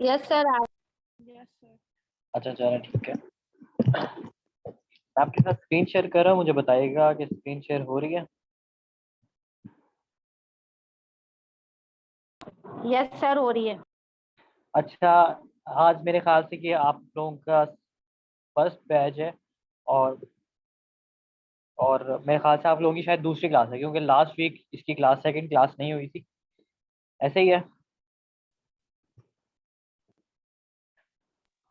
Yes sir. Yes sir. अच्छा चलो ठीक है। मैं आपके साथ स्क्रीन शेयर कर रहा हूँ, मुझे बताइएगा कि स्क्रीन शेयर हो रही है। यस सर हो रही है। अच्छा, आज मेरे ख्याल से कि आप लोगों का फर्स्ट बैच है और मेरे ख्याल से आप लोगों की शायद दूसरी क्लास है, क्योंकि लास्ट वीक इसकी क्लास सेकंड क्लास नहीं हुई थी। ऐसे ही है।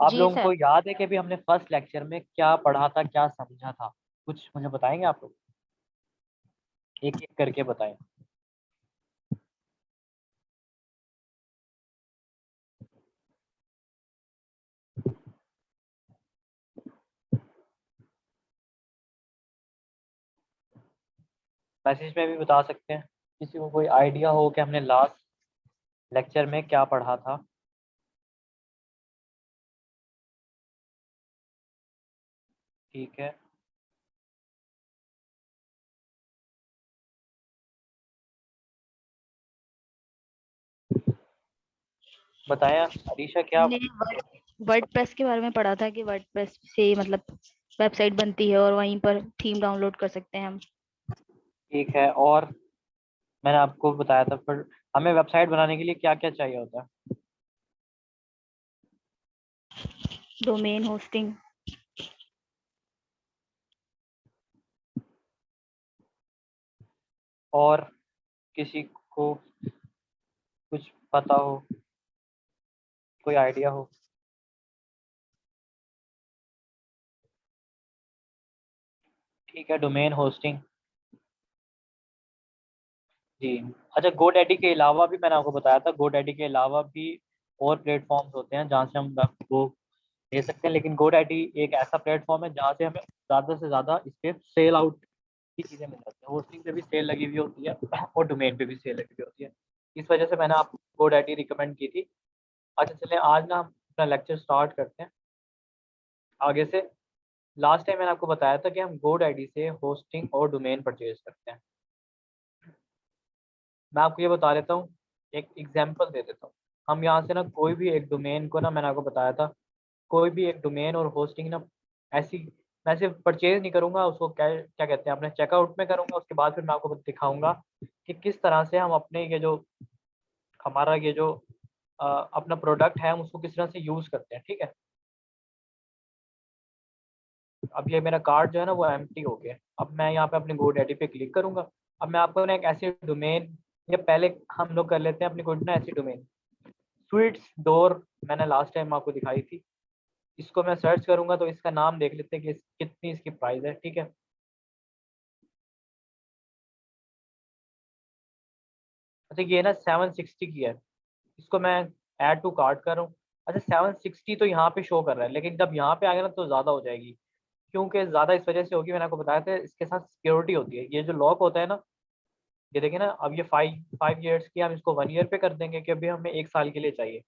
आप जी लोगों सर। को याद है कि अभी हमने फर्स्ट लेक्चर में क्या पढ़ा था, क्या समझा था? कुछ मुझे बताएंगे आप लोग? एक एक करके बताएं। मैसेज में भी बता सकते हैं, किसी को कोई आइडिया हो कि हमने लास्ट लेक्चर में क्या पढ़ा था। ठीक है, बताएं अरीशा, क्या? हमने वर्डप्रेस के बारे में पढ़ा था कि वर्डप्रेस से मतलब वेबसाइट बनती है और वहीं पर थीम डाउनलोड कर सकते हैं हम। ठीक है, और मैंने आपको बताया था, पर हमें वेबसाइट बनाने के लिए क्या क्या चाहिए होता है? Domain hosting. और किसी को कुछ पता हो, कोई आइडिया हो? ठीक है, डोमेन होस्टिंग। जी। अच्छा, गोडैडी के अलावा भी मैंने आपको बताया था, गोडैडी के अलावा भी और प्लेटफॉर्म्स होते हैं जहाँ से हम वो ले सकते हैं, लेकिन गोडैडी एक ऐसा प्लेटफॉर्म है जहाँ से हमें ज़्यादा से ज़्यादा इस पे सेल आउट की चीज़ें मिल जाती हैं। होस्टिंग पे भी सेल लगी हुई होती है और डोमेन पे भी सेल लगी हुई होती है। इस वजह से मैंने आपको गोडैडी रिकमेंड की थी। अच्छा चलें, आज ना हम अपना लेक्चर स्टार्ट करते हैं आगे से। लास्ट टाइम मैंने आपको बताया था कि हम गोडैडी से होस्टिंग और डोमेन परचेज करते हैं। मैं आपको ये बता देता हूँ, एक एग्जांपल दे देता हूँ। हम यहाँ से ना कोई भी एक डोमेन को ना, मैंने आपको बताया था, कोई भी एक डोमेन और होस्टिंग ना ऐसी, मैं सिर्फ परचेज नहीं करूँगा उसको, क्या क्या कहते हैं, अपने चेकआउट में करूँगा। उसके बाद फिर मैं आपको दिखाऊंगा कि किस तरह से हम अपने ये जो हमारा ये जो अपना प्रोडक्ट है, हम उसको किस तरह से यूज़ करते हैं। ठीक है, अब ये मेरा कार्ड जो है ना वो एम्प्टी हो गया। अब मैं यहाँ पे अपने गोडैडी पे क्लिक करूंगा। अब मैं आपको ना एक ऐसी डोमेन, या पहले हम लोग कर लेते हैं अपनी कोई ना ऐसी डोमेन, स्वीट्स डोर, मैंने लास्ट टाइम आपको दिखाई थी। इसको मैं सर्च करूंगा तो इसका नाम देख लेते हैं कि कितनी इसकी प्राइस है। ठीक है, अच्छा ये ना 760 की है। इसको मैं ऐड टू कार्ट कर रहा हूँ। अच्छा 760 तो यहाँ पे शो कर रहा है, लेकिन जब यहाँ पे आ गया ना तो ज़्यादा हो जाएगी। क्योंकि ज़्यादा इस वजह से होगी, मैंने आपको बताया था, इसके साथ सिक्योरिटी होती है। ये जो लॉक होता है ना, ये देखिए ना, अब ये 5 ईयर्स की, हम इसको 1 ईयर पे कर देंगे कि अभी हमें 1 साल के लिए चाहिए।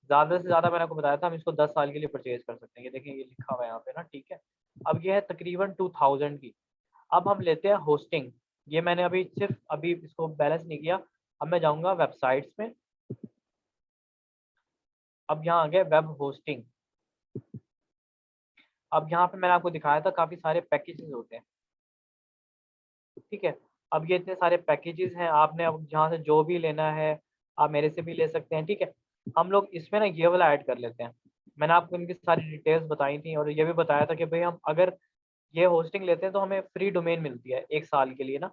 ज़्यादा से ज़्यादा मैंने आपको बताया था हम इसको 10 साल के लिए परचेज कर सकते हैं। ये देखिए, ये लिखा हुआ है यहाँ पे ना। ठीक है, अब ये है तकरीबन 2000 की। अब हम लेते हैं होस्टिंग। ये मैंने अभी सिर्फ अभी इसको बैलेंस नहीं किया। अब मैं जाऊँगा वेबसाइट्स में। अब यहाँ आ गया वेब होस्टिंग। अब यहाँ पे मैंने आपको दिखाया था काफ़ी सारे पैकेजेस होते हैं। ठीक है, अब ये इतने सारे पैकेजेस हैं, आपने अब जहाँ से जो भी लेना है आप मेरे से भी ले सकते हैं। ठीक है, हम लोग इसमें ना ये वाला ऐड कर लेते हैं। मैंने आपको इनकी सारी डिटेल्स बताई थी और ये भी बताया था कि भाई हम अगर ये होस्टिंग लेते हैं तो हमें फ्री डोमेन मिलती है 1 साल के लिए ना,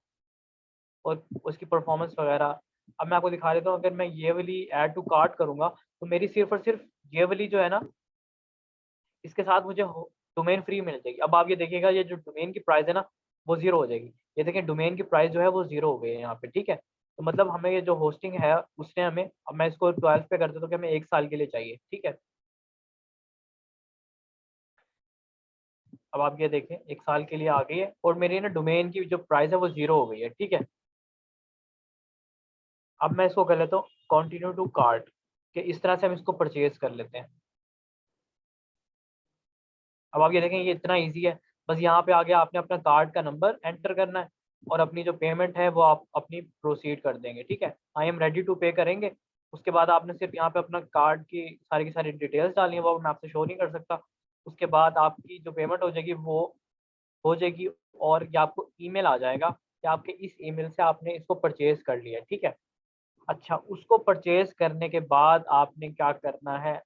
और उसकी परफॉर्मेंस वगैरह। अब मैं आपको दिखा देता हूँ, अगर मैं ये वाली ऐड टू कार्ट करूँगा तो मेरी सिर्फ और सिर्फ ये वाली जो है ना, इसके साथ मुझे डोमेन फ्री मिल जाएगी। अब आप ये देखिएगा, ये जो डोमेन की प्राइस है ना वो जीरो हो जाएगी। ये देखें, डोमेन की प्राइस जो है वो जीरो हो गई है यहाँ पे। ठीक है, तो मतलब हमें ये जो होस्टिंग है उसने हमें, अब मैं इसको 12 पे कर देता हूँ कि हमें 1 साल के लिए चाहिए। ठीक है, अब आप ये देखें 1 साल के लिए आ गई है और मेरी ना डोमेन की जो प्राइस है वो जीरो हो गई है। ठीक है, अब मैं इसको कर लेता हूँ कंटिन्यू टू कार्ट, कि इस तरह से हम इसको परचेज कर लेते हैं। अब आप ये देखें, ये इतना इजी है। बस यहाँ पे आगे आपने अपना कार्ड का नंबर एंटर करना है और अपनी जो पेमेंट है वो आप अपनी प्रोसीड कर देंगे। ठीक है, आई एम रेडी टू पे करेंगे उसके बाद आपने सिर्फ यहाँ पे अपना कार्ड की सारी डिटेल्स डालनी है, वो मैं आपसे शो नहीं कर सकता। उसके बाद आपकी जो पेमेंट हो जाएगी वो हो जाएगी, और ये आपको ईमेल आ जाएगा कि आपके इस ईमेल से आपने इसको परचेज कर लिया है, ठीक है। अच्छा, उसको परचेज करने के बाद आपने क्या करना है,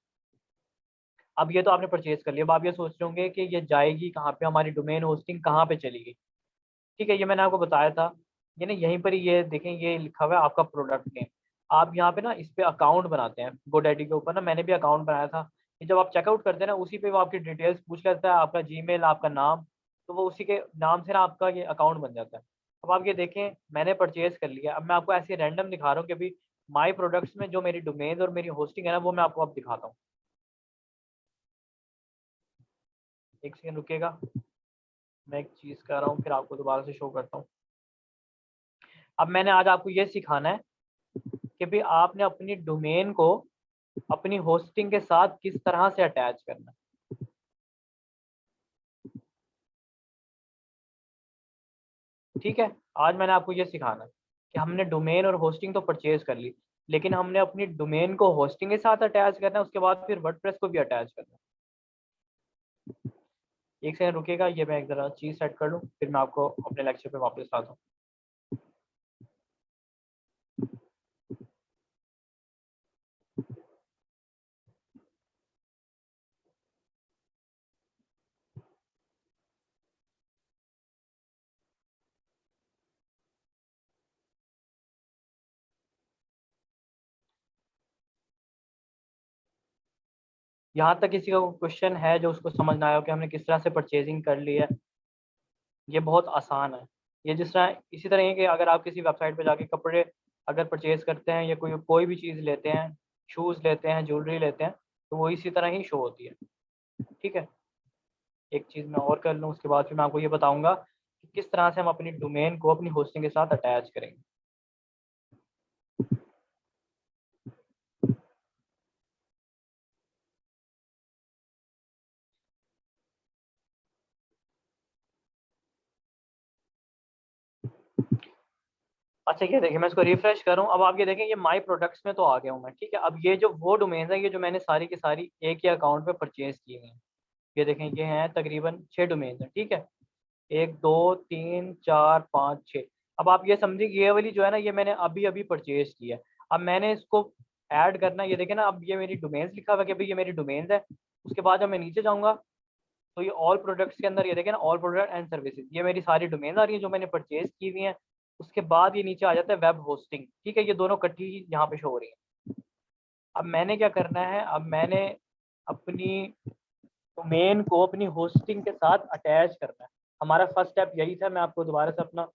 अब ये तो आपने परचेज कर लिया, अब आप ये सोच रहे होंगे कि ये जाएगी कहाँ पे, हमारी डोमेन होस्टिंग कहाँ पे चलेगी। ठीक है, ये मैंने आपको बताया था, ये ना यहीं पर ही ये देखें, ये लिखा हुआ है आपका प्रोडक्ट नेम। आप यहाँ पे ना इस पे अकाउंट बनाते हैं गोडैडी के ऊपर ना, मैंने भी अकाउंट बनाया था। कि जब आप चेकआउट करते हैं ना, उसी पे वो आपकी डिटेल्स पूछ लेता है, आपका जीमेल, आपका नाम, तो वो उसी के नाम से ना आपका ये अकाउंट बन जाता है। अब आप ये देखें, मैंने परचेज कर लिया। अब मैं आपको ऐसे रैंडम दिखा रहा हूँ कि अभी माई प्रोडक्ट्स में जो मेरी डोमेन और मेरी होस्टिंग है ना, वो मैं आपको अब दिखाता हूँ। एक सेकंड रुकेगा, मैं एक चीज़ कर रहा हूँ, फिर आपको दोबारा से शो करता हूँ। अब मैंने आज आपको ये सिखाना है कि भाई आपने अपनी डोमेन को अपनी होस्टिंग के साथ किस तरह से अटैच करना है। ठीक है, आज मैंने आपको ये सिखाना है कि हमने डोमेन और होस्टिंग तो परचेज कर ली, लेकिन हमने अपनी डोमेन को होस्टिंग के साथ अटैच करना है, उसके बाद फिर वर्डप्रेस को भी अटैच करना है। एक सेकंड रुकेगा, ये मैं एक जरा चीज़ सेट कर लूँ, फिर मैं आपको अपने लेक्चर पे वापस आता हूँ। यहाँ तक किसी का क्वेश्चन है जो उसको समझ ना आया हो कि हमने किस तरह से परचेजिंग कर ली है? ये बहुत आसान है। ये जिस तरह इसी तरह है कि अगर आप किसी वेबसाइट पे जाके कपड़े अगर परचेज करते हैं या कोई कोई भी चीज़ लेते हैं, शूज़ लेते हैं, ज्वेलरी लेते हैं, तो वो इसी तरह ही शो होती है। ठीक है, एक चीज़ मैं और कर लूँ, उसके बाद फिर मैं आपको ये बताऊँगा कि किस तरह से हम अपनी डोमेन को अपनी होस्टिंग के साथ अटैच करेंगे। अच्छा, ये देखिए, मैं इसको रिफ्रेश करूँ, अब आप ये देखें, ये माई प्रोडक्ट्स में तो आ गया हूँ मैं। ठीक है, अब ये जो वो डोमेन है, ये जो मैंने सारी की सारी एक ही अकाउंट पे परचेज की हुई हैं। ये देखें, ये हैं तकरीबन 6 डोमेन है। ठीक है, 1 2 3 4 5 6। अब आप ये समझिए कि ये वाली जो है ना, ये मैंने अभी अभी परचेज की है। अब मैंने इसको ऐड करना, ये देखें ना, अब ये मेरी डोमेन्स लिखा हुआ है कि भाई ये मेरी डोमेन्स है। उसके बाद जब मैं नीचे जाऊँगा तो ये ऑल प्रोडक्ट्स के अंदर ये देखें ना, ऑल प्रोडक्ट एंड सर्विसेज, ये मेरी सारी डोमेन आ रही है जो मैंने परचेज की हुई हैं। उसके बाद ये नीचे आ जाता है वेब होस्टिंग। ठीक है, ये दोनों इकट्ठी यहाँ पे शो हो रही है। अब मैंने क्या करना है, अब मैंने अपनी डोमेन को अपनी होस्टिंग के साथ अटैच करना है। हमारा फर्स्ट स्टेप यही था। मैं आपको दोबारा से अपना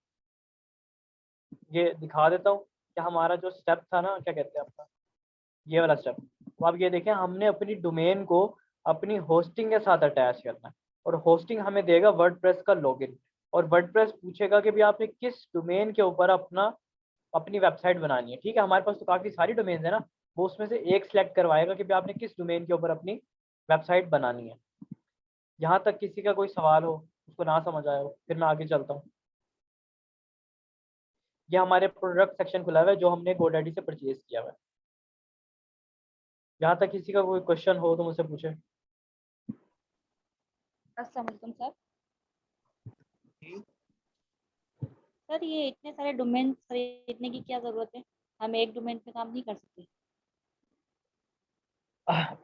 ये दिखा देता हूँ कि हमारा जो स्टेप था ना, क्या कहते हैं अपना, ये वाला स्टेप। तो आप ये देखें, हमने अपनी डोमेन को अपनी होस्टिंग के साथ अटैच करना है, और होस्टिंग हमें देगा वर्डप्रेस का लॉगिन, और वर्डप्रेस पूछेगा कि भाई आपने किस डोमेन के ऊपर अपनी वेबसाइट बनानी है। ठीक है, हमारे पास तो काफ़ी सारी डोमेन है ना, वो उसमें से एक सिलेक्ट करवाएगा कि भाई आपने किस डोमेन के ऊपर अपनी वेबसाइट बनानी है। यहाँ तक किसी का कोई सवाल हो, उसको ना समझ आया हो, फिर मैं आगे चलता हूँ। ये हमारे प्रोडक्ट सेक्शन खुला हुआ है जो हमने गोडैडी से परचेज किया हुआ है। यहाँ तक किसी का कोई क्वेश्चन हो तो मुझसे पूछे। अस्सलाम वालेकुम सर। जी। सर ये इतने सारे डोमेन खरीदने की क्या जरूरत है? हम एक डोमेन पे काम नहीं कर सकते?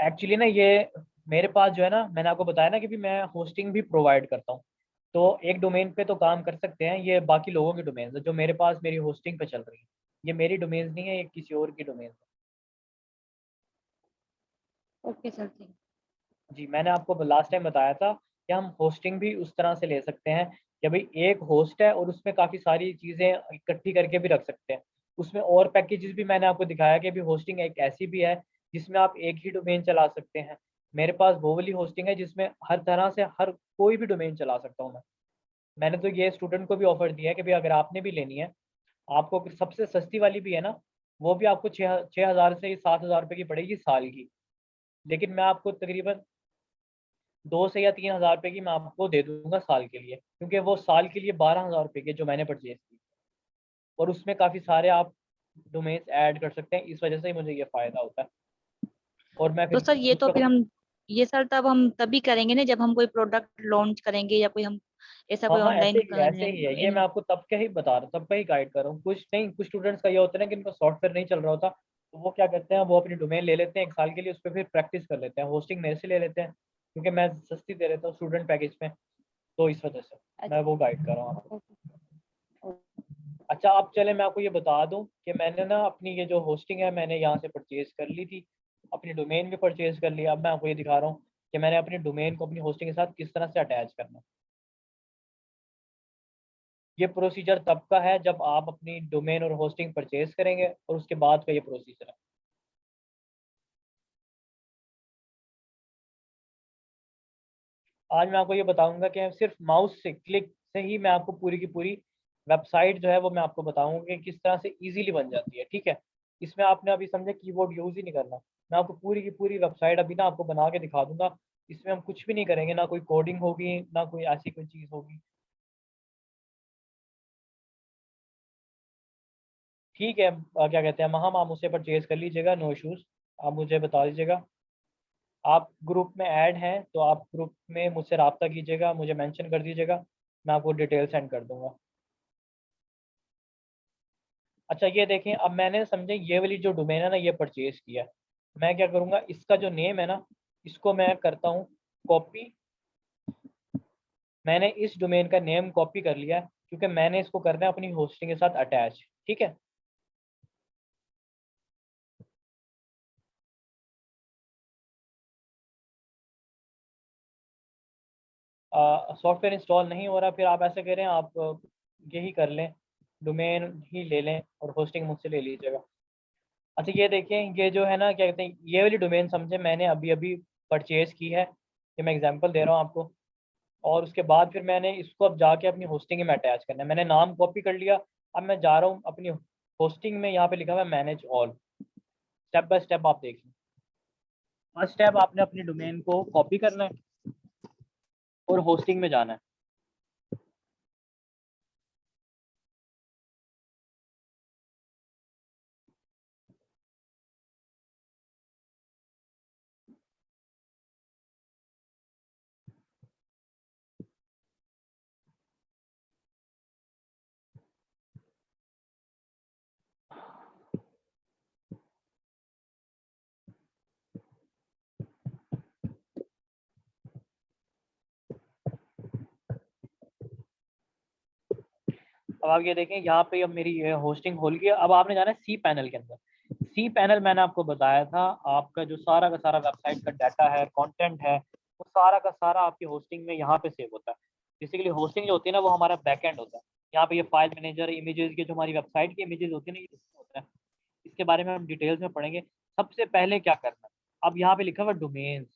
एक्चुअली ना, ये मेरे पास जो है ना, मैंने आपको बताया ना कि भी मैं होस्टिंग भी प्रोवाइड करता हूँ। तो एक डोमेन पे तो काम कर सकते हैं, ये बाकी लोगों की डोमेन है जो मेरे पास मेरी होस्टिंग पे चल रही है। ये मेरी डोमेन नहीं है, ये किसी और की डोमेन है। ओके सर, थैंक जी, मैंने आपको लास्ट टाइम बताया था कि हम होस्टिंग भी उस तरह से ले सकते हैं कि भाई एक होस्ट है और उसमें काफ़ी सारी चीज़ें इकट्ठी करके भी रख सकते हैं। उसमें और पैकेजेस भी मैंने आपको दिखाया कि भी होस्टिंग एक ऐसी भी है जिसमें आप एक ही डोमेन चला सकते हैं। मेरे पास वो वाली होस्टिंग है जिसमें हर तरह से हर कोई भी डोमेन चला सकता हूँ मैं। मैंने तो ये स्टूडेंट को भी ऑफर दिया है कि भाई अगर आपने भी लेनी है, आपको सबसे सस्ती वाली भी है ना, वो भी आपको 6,000 से 7,000 रुपये की पड़ेगी साल की। लेकिन मैं आपको तकरीबन 2 से या 3 हज़ार रुपये की मैं आपको दे दूंगा साल के लिए, क्योंकि वो साल के लिए 12,000 रुपये की है जो मैंने परचेज की, और उसमें काफ़ी सारे आप डोमेन्स ऐड कर सकते हैं, इस वजह से ही मुझे ये फ़ायदा होता है। और मैं तो फिर सर ये तो दूसरा फिर हम, ये सर तब हम तभी करेंगे ना जब हम कोई प्रोडक्ट लॉन्च करेंगे या कोई हम ऐसा हाँ कोई हाँ, ऑनलाइन ऐसे ही है ये, मैं आपको तब का ही बता रहा हूँ, तब का ही गाइड कर रहा हूँ। कुछ नहीं, कुछ स्टूडेंट्स का ये होता है ना कि इनका सॉफ्टवेयर नहीं चल रहा होता, तो वो क्या करते हैं, वो अपनी डोमेन ले लेते हैं 1 साल के लिए, उस पर फिर प्रैक्टिस कर लेते हैं। होस्टिंग मेरे से ले लेते हैं क्योंकि मैं सस्ती दे देता हूँ स्टूडेंट पैकेज में, तो इस वजह से मैं वो गाइड कर रहा हूँ आपको। अच्छा, अब चले मैं आपको ये बता दूं कि मैंने ना अपनी ये जो होस्टिंग है मैंने यहाँ से परचेज कर ली थी, अपनी डोमेन भी परचेज कर लिया। अब मैं आपको ये दिखा रहा हूँ कि मैंने अपनी डोमेन को अपनी होस्टिंग के साथ किस तरह से अटैच करना है। ये प्रोसीजर तब का है जब आप अपनी डोमेन और होस्टिंग परचेज करेंगे, और उसके बाद का ये प्रोसीजर है। आज मैं आपको ये बताऊंगा कि सिर्फ माउस से क्लिक से ही मैं आपको पूरी की पूरी वेबसाइट जो है वो मैं आपको बताऊंगा कि किस तरह से इजीली बन जाती है। ठीक है, इसमें आपने अभी समझे कीबोर्ड यूज़ ही नहीं करना, मैं आपको पूरी की पूरी वेबसाइट अभी ना आपको बना के दिखा दूंगा। इसमें हम कुछ भी नहीं करेंगे, ना कोई कोडिंग होगी, ना कोई ऐसी कोई चीज़ होगी। ठीक है, क्या कहते हैं, आप मुझसे परचेज कर लीजिएगा, नो इशूज़। आप मुझे बता दीजिएगा, आप ग्रुप में ऐड हैं तो आप ग्रुप में मुझसे रब्ता कीजिएगा, मुझे मेंशन कर दीजिएगा, मैं आपको डिटेल सेंड कर दूंगा। अच्छा, ये देखें, अब मैंने समझे ये वाली जो डोमेन है ना ये परचेज किया है। मैं क्या करूँगा, इसका जो नेम है ना इसको मैं करता हूँ कॉपी। मैंने इस डोमेन का नेम कॉपी कर लिया है क्योंकि मैंने इसको करना है अपनी होस्टिंग के साथ अटैच। ठीक है, सॉफ्टवेयर इंस्टॉल नहीं हो रहा, फिर आप ऐसा करें, आप यही कर लें, डोमेन ही ले लें और होस्टिंग मुझसे ले लीजिएगा। अच्छा, ये देखें, ये जो है ना क्या कहते हैं, ये वाली डोमेन समझे मैंने अभी अभी परचेज की है, ये मैं एग्जांपल दे रहा हूँ आपको। और उसके बाद फिर मैंने इसको अब जाके अपनी होस्टिंग में अटैच करना है। मैंने नाम कॉपी कर लिया, अब मैं जा रहा हूँ अपनी होस्टिंग में, यहाँ पे लिखा हुआ है manage all. Step by step आप देख लें। फर्स्ट स्टेप, आपने अपनी डोमेन को कॉपी करना है और होस्टिंग में जाना है। अब आप ये देखें, यहाँ पे अब मेरी होस्टिंग खोल गई है। अब आपने जाना है सी पैनल के अंदर। सी पैनल मैंने आपको बताया था, आपका जो सारा का सारा वेबसाइट का डाटा है, कंटेंट है, वो सारा का सारा आपकी होस्टिंग में यहाँ पे सेव होता है। बेसिकली होस्टिंग जो होती है ना वो हमारा बैकएंड होता है। यहाँ पे ये फाइल मैनेजर, इमेजेस के जो हमारी वेबसाइट की इमेजेस होती है ना, ये इसमें होता है। इसके बारे में हम डिटेल्स में पढ़ेंगे। सबसे पहले क्या करना है, अब यहाँ पे लिखा हुआ डोमेन्स।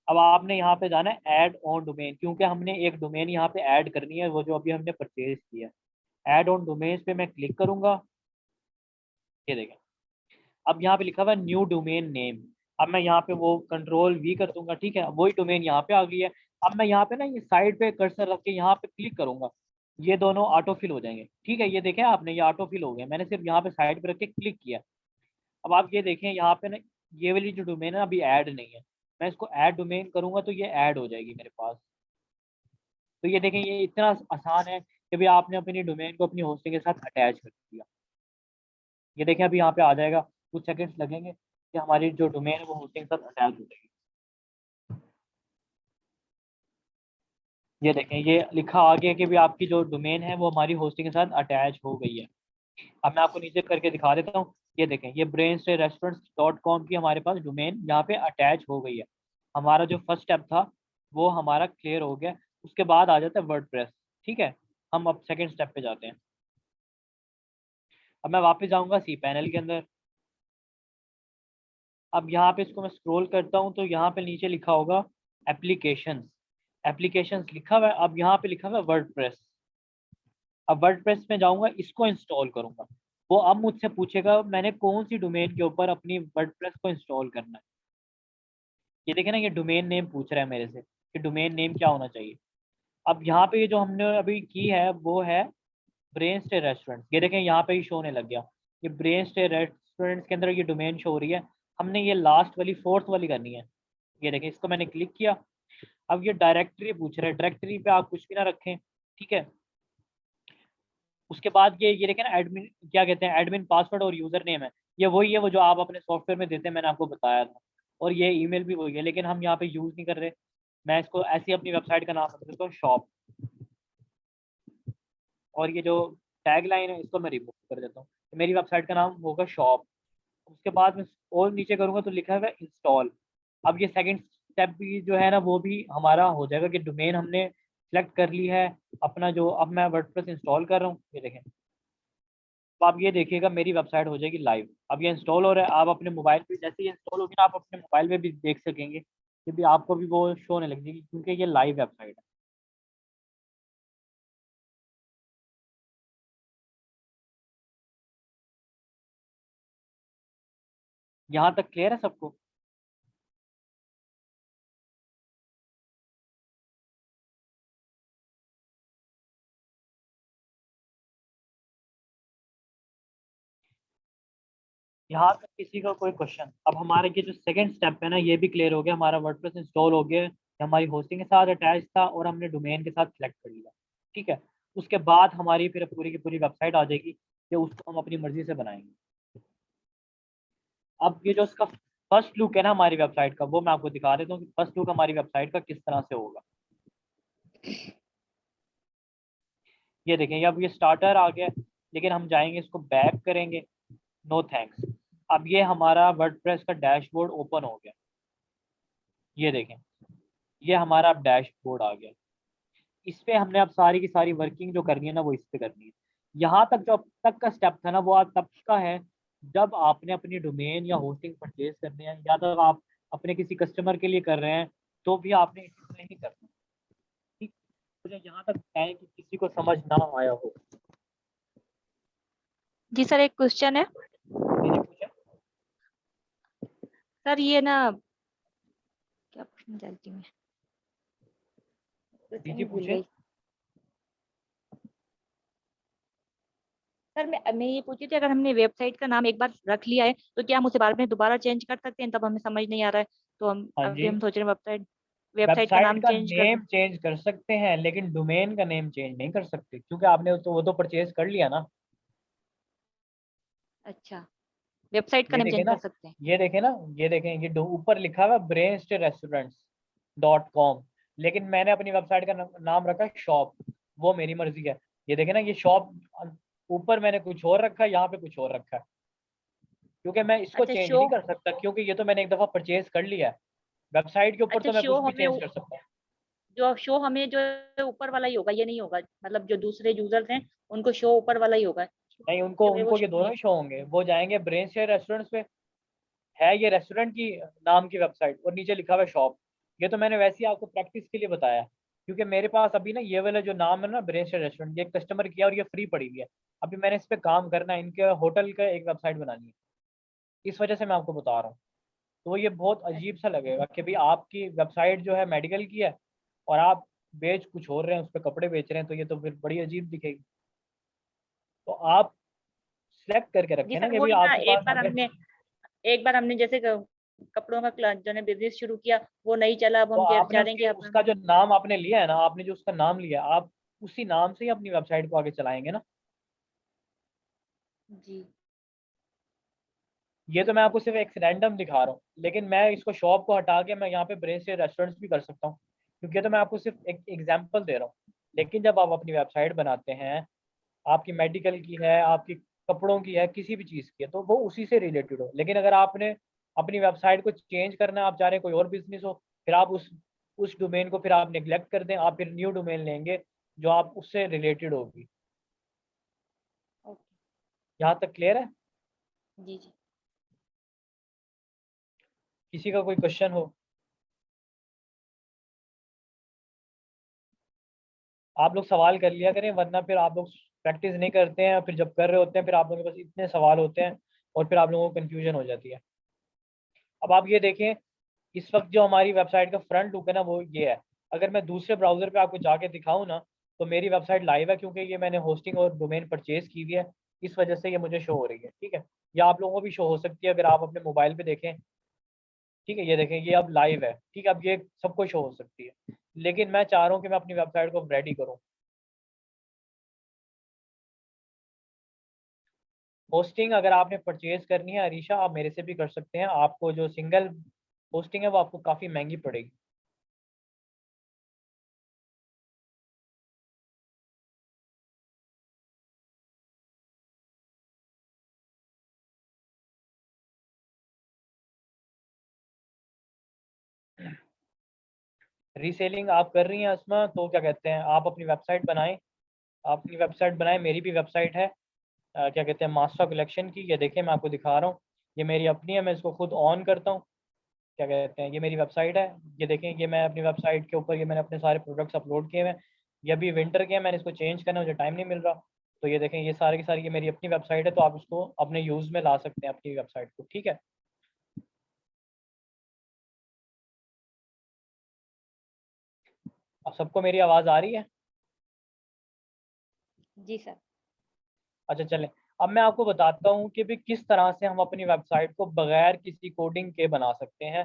अब आपने यहाँ पे जाना है ऐड ऑन डोमेन, क्योंकि हमने एक डोमेन यहाँ पे ऐड करनी है, वो जो अभी हमने परचेज किया है। ऐड ऑन डोमेन्स पे मैं क्लिक करूंगा। ये देखें, अब यहाँ पे लिखा हुआ है न्यू डोमेन नेम। अब मैं यहाँ पे वो कंट्रोल वी कर दूंगा। ठीक है, वही डोमेन यहाँ पे आ गई है। अब मैं यहाँ पे ना ये साइड पे कर्सर रख के यहाँ पे क्लिक करूंगा, ये दोनों ऑटो फिल हो जाएंगे। ठीक है, ये देखें आपने, ये ऑटो फिल हो गया, मैंने सिर्फ यहाँ पे साइड पे रख के क्लिक किया। अब आप ये देखें यहाँ पे ना, ये वाली जो डोमेन है अभी ऐड नहीं है, मैं इसको ऐड डोमेन करूंगा तो ये ऐड हो जाएगी मेरे पास। तो ये देखें, ये इतना आसान है कि भी आपने अपनी डोमेन को अपनी होस्टिंग के साथ अटैच कर दिया। ये देखें, अभी यहाँ पे आ जाएगा, कुछ सेकंड्स लगेंगे कि हमारी जो डोमेन है वो होस्टिंग के साथ अटैच हो जाएगी। ये देखें, ये लिखा आ गया कि भी आपकी जो डोमेन है वो हमारी होस्टिंग के साथ अटैच हो गई है। अब मैं आपको नीचे करके दिखा देता हूँ। ये देखें, ये brainstreamrestaurants.com की हमारे पास डोमेन यहाँ पे अटैच हो गई है। हमारा जो फर्स्ट स्टेप था वो हमारा क्लियर हो गया। उसके बाद आ जाता है वर्डप्रेस। ठीक है, हम अब सेकंड स्टेप पे जाते हैं। अब मैं वापस जाऊंगा सी पैनल के अंदर। अब यहाँ पे इसको मैं स्क्रॉल करता हूँ तो यहाँ पे नीचे लिखा होगा एप्लीकेशंस। एप्लीकेशंस लिखा हुआ है, अब यहाँ पे लिखा हुआ है वर्डप्रेस। अब वर्डप्रेस में जाऊंगा, इसको इंस्टॉल करूंगा। वो अब मुझसे पूछेगा मैंने कौन सी डोमेन के ऊपर अपनी वर्डप्रेस को इंस्टॉल करना है। ये देखे ना, ये डोमेन नेम पूछ रहा है मेरे से कि डोमेन नेम क्या होना चाहिए। अब यहाँ पे ये जो हमने अभी की है वो है ब्रेन स्टे रेस्टोरेंट। ये देखें, यहाँ पे ही शो होने लग गया। ये ब्रेन स्टे रेस्टोरेंट्स के अंदर ये डोमेन शो हो रही है, हमने ये लास्ट वाली 4th वाली करनी है। ये देखें, इसको मैंने क्लिक किया। अब ये डायरेक्टरी पूछ रहा है, डायरेक्टरी पे आप कुछ भी ना रखें, ठीक है। उसके बाद ये देखें ना, एडमिन क्या कहते हैं, एडमिन पासवर्ड और यूजर नेम है, ये वही है वो जो आप अपने सॉफ्टवेयर में देते हैं, मैंने आपको बताया था। और ये ईमेल भी वही है, लेकिन हम यहाँ पे यूज नहीं कर रहे। मैं इसको ऐसी अपनी वेबसाइट का नाम रख देता हूँ शॉप, और ये जो टैग लाइन है इसको मैं रिमूव कर देता हूँ। तो मेरी वेबसाइट का नाम होगा शॉप। उसके बाद मैं और नीचे करूँगा तो लिखा हुआ है इंस्टॉल। अब ये सेकंड स्टेप भी जो है ना वो भी हमारा हो जाएगा कि डोमेन हमने सेलेक्ट कर ली है अपना, जो अब मैं वर्डप्रेस इंस्टॉल कर रहा हूँ। ये देखें, तो आप ये देखिएगा मेरी वेबसाइट हो जाएगी लाइव। अब ये इंस्टॉल हो रहा है, आप अपने मोबाइल पे जैसे ही इंस्टॉल होगी ना आप अपने मोबाइल पे भी देख सकेंगे कि भी आपको भी वो शो नहीं लग जाएगी, क्योंकि ये लाइव वेबसाइट है। यहाँ तक क्लियर है सबको? यहाँ तक किसी का कोई क्वेश्चन? अब हमारे ये जो सेकंड स्टेप है ना ये भी क्लियर हो गया, हमारा वर्डप्रेस इंस्टॉल हो गया, ये हमारी होस्टिंग के साथ अटैच था और हमने डोमेन के साथ सिलेक्ट कर लिया, ठीक है। उसके बाद हमारी फिर पूरी की पूरी वेबसाइट आ जाएगी कि उसको हम अपनी मर्जी से बनाएंगे। अब ये जो उसका फर्स्ट लुक है ना हमारी वेबसाइट का, वो मैं आपको दिखा देता हूँ कि फर्स्ट लुक हमारी वेबसाइट का किस तरह से होगा। ये देखें, अब ये स्टार्टर आ गया, लेकिन हम जाएंगे इसको बैक करेंगे, नो थैंक्स। अब ये हमारा वर्डप्रेस का डैशबोर्ड ओपन हो गया। ये देखें, ये हमारा अब डैशबोर्ड आ गया। इस पे हमने अब सारी की सारी वर्किंग जो करनी है ना वो इस पे करनी है। यहाँ तक जो अब तक का स्टेप था ना वो आज तब का है जब आपने अपनी डोमेन या होस्टिंग परचेज करने हैं, या तो आप अपने किसी कस्टमर के लिए कर रहे हैं तो भी आपने इतना ही करना। ठीक, मुझे यहाँ तक बताएं कि किसी को समझ ना आया हो। जी सर, एक क्वेश्चन है मैंने पूछा सर, ये ना क्या पूछना चाहती हूँ मैं, क्वेश्चन दीदी ही भूल पूछे। गई। सर मैं ये पूछी थी, अगर हमने वेबसाइट का नाम एक बार रख लिया है तो क्या हम उसे बाद में दोबारा चेंज कर सकते हैं? तब हमें समझ नहीं आ रहा है, तो हम हाँ अभी जी, हम सोच रहे हैं वेबसाइट वेबसाइट का वेबसाइट नाम का चेंज करना। नेम चेंज कर सकते हैं लेकिन डोमेन का नेम चेंज नहीं कर सकते, क्योंकि आपने तो वो तो परचेज कर लिया ना। अच्छा, वेबसाइट का ये नेम देखें चेंज ना, कर सकते हैं। ये देखें ना, ये देखें, ये ऊपर लिखा हुआ है brainstreamrestaurants.com, लेकिन मैंने अपनी वेबसाइट का नाम रखा है शॉप। वो मेरी मर्जी है। ये देखें ना, ये शॉप ऊपर मैंने कुछ और रखा है, यहाँ पे कुछ और रखा है, क्योंकि मैं इसको अच्छा चेंज शो नहीं कर सकता, क्योंकि ये तो मैंने एक दफा परचेज कर लिया है। वेबसाइट के ऊपर अच्छा तो मैं शो कुछ भी हमें चेंज कर सकता हूँ। जो शो हमें जो ऊपर वाला ही होगा, ये नहीं होगा मतलब जो दूसरे यूजर्स हैं उनको शो ऊपर वाला ही होगा, नहीं, उनको क्योंकि वो उनको ये शो नहीं दोनों ही शो होंगे। वो जाएंगे ब्रेन शेयर रेस्टोरेंट्स पे, है ये रेस्टोरेंट की नाम की वेबसाइट, और नीचे लिखा हुआ है शॉप। ये तो मैंने वैसे ही आपको प्रैक्टिस के लिए बताया, क्योंकि मेरे पास अभी ना ये वाला जो नाम है ना ब्रेन शेयर रेस्टोरेंट, ये कस्टमर किया और ये फ्री पड़ी हुई है। अभी मैंने इस पे काम करना है, इनके होटल का एक वेबसाइट बनानी है, इस वजह से मैं आपको बता रहा हूँ। तो ये बहुत है। अजीब सा लगेगा कि भाई आपकी वेबसाइट जो है मेडिकल की है और आप बेच कुछ और रहे हैं, उस पर कपड़े बेच रहे हैं, तो ये तो फिर बड़ी अजीब दिखेगी। तो आप सिलेक्ट करके जी रखें ना सर, कि वो भाई ही ना, आपके पास अगर, एक बार हमने जैसे कपड़ों का जो है बिजनेस शुरू किया, वो नहीं चला, अब तो हम आपने चाह रहे हैं कि उसकी अब उसका जो नाम आपने लिया है ना, आपने जो उसका नाम लिया, आप उसी नाम से ही अपनी वेबसाइट को आगे चलाएंगे ना। जी ये तो मैं आपको सिर्फ एक रैंडम दिखा रहा हूँ, लेकिन मैं इसको शॉप को हटा के मैं यहाँ पे ब्रेन से रेस्टोरेंट्स भी कर सकता हूँ, क्योंकि ये तो मैं आपको सिर्फ एक एग्जांपल दे रहा हूँ। लेकिन जब आप अपनी वेबसाइट बनाते हैं, आपकी मेडिकल की है, आपकी कपड़ों की है, किसी भी चीज़ की है, तो वो उसी से रिलेटेड हो। लेकिन अगर आपने अपनी वेबसाइट को चेंज करना है, आप चाह रहे हैं कोई और बिजनेस हो, फिर आप उस डोमेन को फिर आप नेग्लेक्ट कर दें, आप फिर न्यू डोमेन लेंगे जो आप उससे रिलेटेड होगी। ओके। यहाँ तक क्लियर है? जी जी। किसी का कोई क्वेश्चन हो? आप लोग सवाल कर लिया करें, वरना फिर आप लोग प्रैक्टिस नहीं करते हैं, फिर जब कर रहे होते हैं फिर आप लोगों के पास इतने सवाल होते हैं और फिर आप लोगों को कन्फ्यूजन हो जाती है। अब आप ये देखें, इस वक्त जो हमारी वेबसाइट का फ्रंट लुक है ना वो ये है। अगर मैं दूसरे ब्राउजर पे आपको जाके दिखाऊं ना, तो मेरी वेबसाइट लाइव है, क्योंकि ये मैंने होस्टिंग और डोमेन परचेज की हुई है। इस वजह से ये मुझे शो हो रही है, ठीक है। या आप लोगों को भी शो हो सकती है अगर आप अपने मोबाइल पे देखें, ठीक है। ये देखें, ये अब लाइव है, ठीक है। अब ये सबको शो हो सकती है, लेकिन मैं चाह रहा हूँ कि मैं अपनी वेबसाइट को रेडी करूँ। होस्टिंग अगर आपने परचेज करनी है अरीशा, आप मेरे से भी कर सकते हैं। आपको जो सिंगल होस्टिंग है वो आपको काफ़ी महंगी पड़ेगी। रीसेलिंग आप कर रही हैं असमा, तो क्या कहते हैं, आप अपनी वेबसाइट बनाएं। आप अपनी वेबसाइट बनाएं, मेरी भी वेबसाइट है, क्या कहते हैं, मास्टर कलेक्शन की। ये देखें, मैं आपको दिखा रहा हूँ, ये मेरी अपनी है, मैं इसको खुद ऑन करता हूँ। क्या कहते हैं, ये मेरी वेबसाइट है। ये देखें, ये मैं अपनी वेबसाइट के ऊपर ये मैंने अपने सारे प्रोडक्ट्स अपलोड किए हुए हैं। ये अभी विंटर के हैं, मैंने इसको चेंज करना, मुझे टाइम नहीं मिल रहा। तो ये देखें, ये सारे की सारी ये मेरी अपनी वेबसाइट है, तो आप इसको अपने यूज़ में ला सकते हैं अपनी वेबसाइट को, ठीक है। अब सबको मेरी आवाज़ आ रही है? जी सर। अच्छा चलें, अब मैं आपको बताता हूँ कि भी किस तरह से हम अपनी वेबसाइट को बगैर किसी कोडिंग के बना सकते हैं।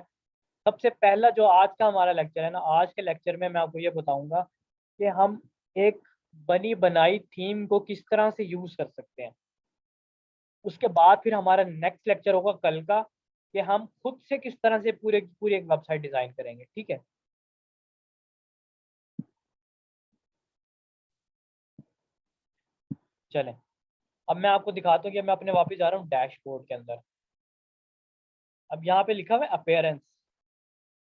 सबसे पहला जो आज का हमारा लेक्चर है ना, आज के लेक्चर में मैं आपको ये बताऊंगा कि हम एक बनी बनाई थीम को किस तरह से यूज़ कर सकते हैं। उसके बाद फिर हमारा नेक्स्ट लेक्चर होगा कल का, कि हम खुद से किस तरह से पूरे पूरी एक वेबसाइट डिज़ाइन करेंगे, ठीक है। चलें, अब मैं आपको दिखाता हूँ कि मैं अपने वापस जा रहा हूँ डैशबोर्ड के अंदर। अब यहाँ पे लिखा हुआ है अपेयरेंस।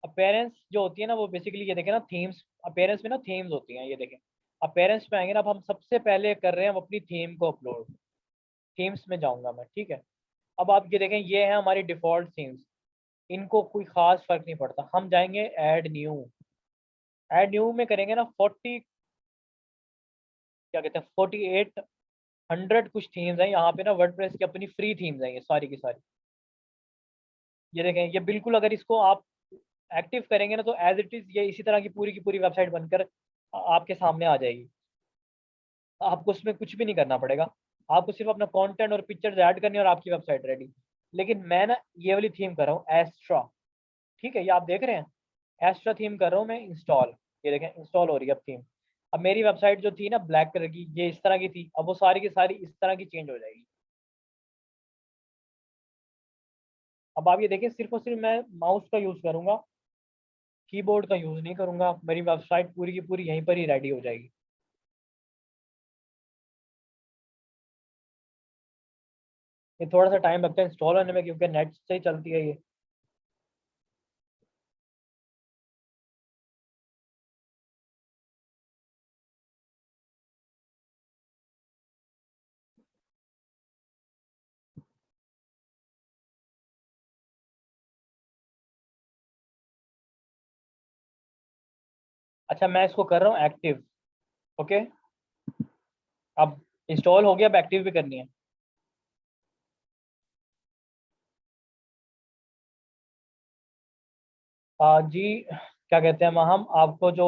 अपेयरेंस जो होती है ना, वो बेसिकली ये देखें ना, थीम्स। अपेयरेंस में ना थीम्स होती हैं, ये देखें। अपेयरेंस में आएंगे ना, अब हम सबसे पहले कर रहे हैं हम अपनी थीम को अपलोड। थीम्स में जाऊंगा मैं, ठीक है। अब आप ये देखें, ये है हमारी डिफ़ॉल्ट थीम्स। इनको कोई ख़ास फ़र्क नहीं पड़ता। हम जाएंगे ऐड न्यू। ऐड न्यू में करेंगे ना 40, क्या कहते हैं, 4800 कुछ थीम्स हैं यहाँ पे ना। वर्डप्रेस की अपनी फ्री थीम्स हैं ये सारी की सारी। ये देखें, ये बिल्कुल अगर इसको आप एक्टिव करेंगे ना, तो एज इट इज़ ये इसी तरह की पूरी वेबसाइट बनकर आपके सामने आ जाएगी। आपको उसमें कुछ भी नहीं करना पड़ेगा। आपको सिर्फ अपना कंटेंट और पिक्चर्स ऐड करनी है और आपकी वेबसाइट रेडी। लेकिन मैं ना ये वाली थीम कर रहा हूँ एस्ट्रा, ठीक है। ये आप देख रहे हैं, एस्ट्रा थीम कर रहा हूँ मैं इंस्टॉल। ये देखें, इंस्टॉल हो रही है अब थीम। अब मेरी वेबसाइट जो थी ना ब्लैक कलर की, ये इस तरह की थी, अब वो सारी की सारी इस तरह की चेंज हो जाएगी। अब आप ये देखिए, सिर्फ और सिर्फ मैं माउस का यूज़ करूँगा, कीबोर्ड का यूज़ नहीं करूँगा। मेरी वेबसाइट पूरी की पूरी यहीं पर ही रेडी हो जाएगी। ये थोड़ा सा टाइम लगता है इंस्टॉल होने में, क्योंकि नेट से ही चलती है ये। अच्छा, मैं इसको कर रहा हूँ एक्टिव। ओके, अब इंस्टॉल हो गया, अब एक्टिव भी करनी है। जी, क्या कहते हैं, हम आपको जो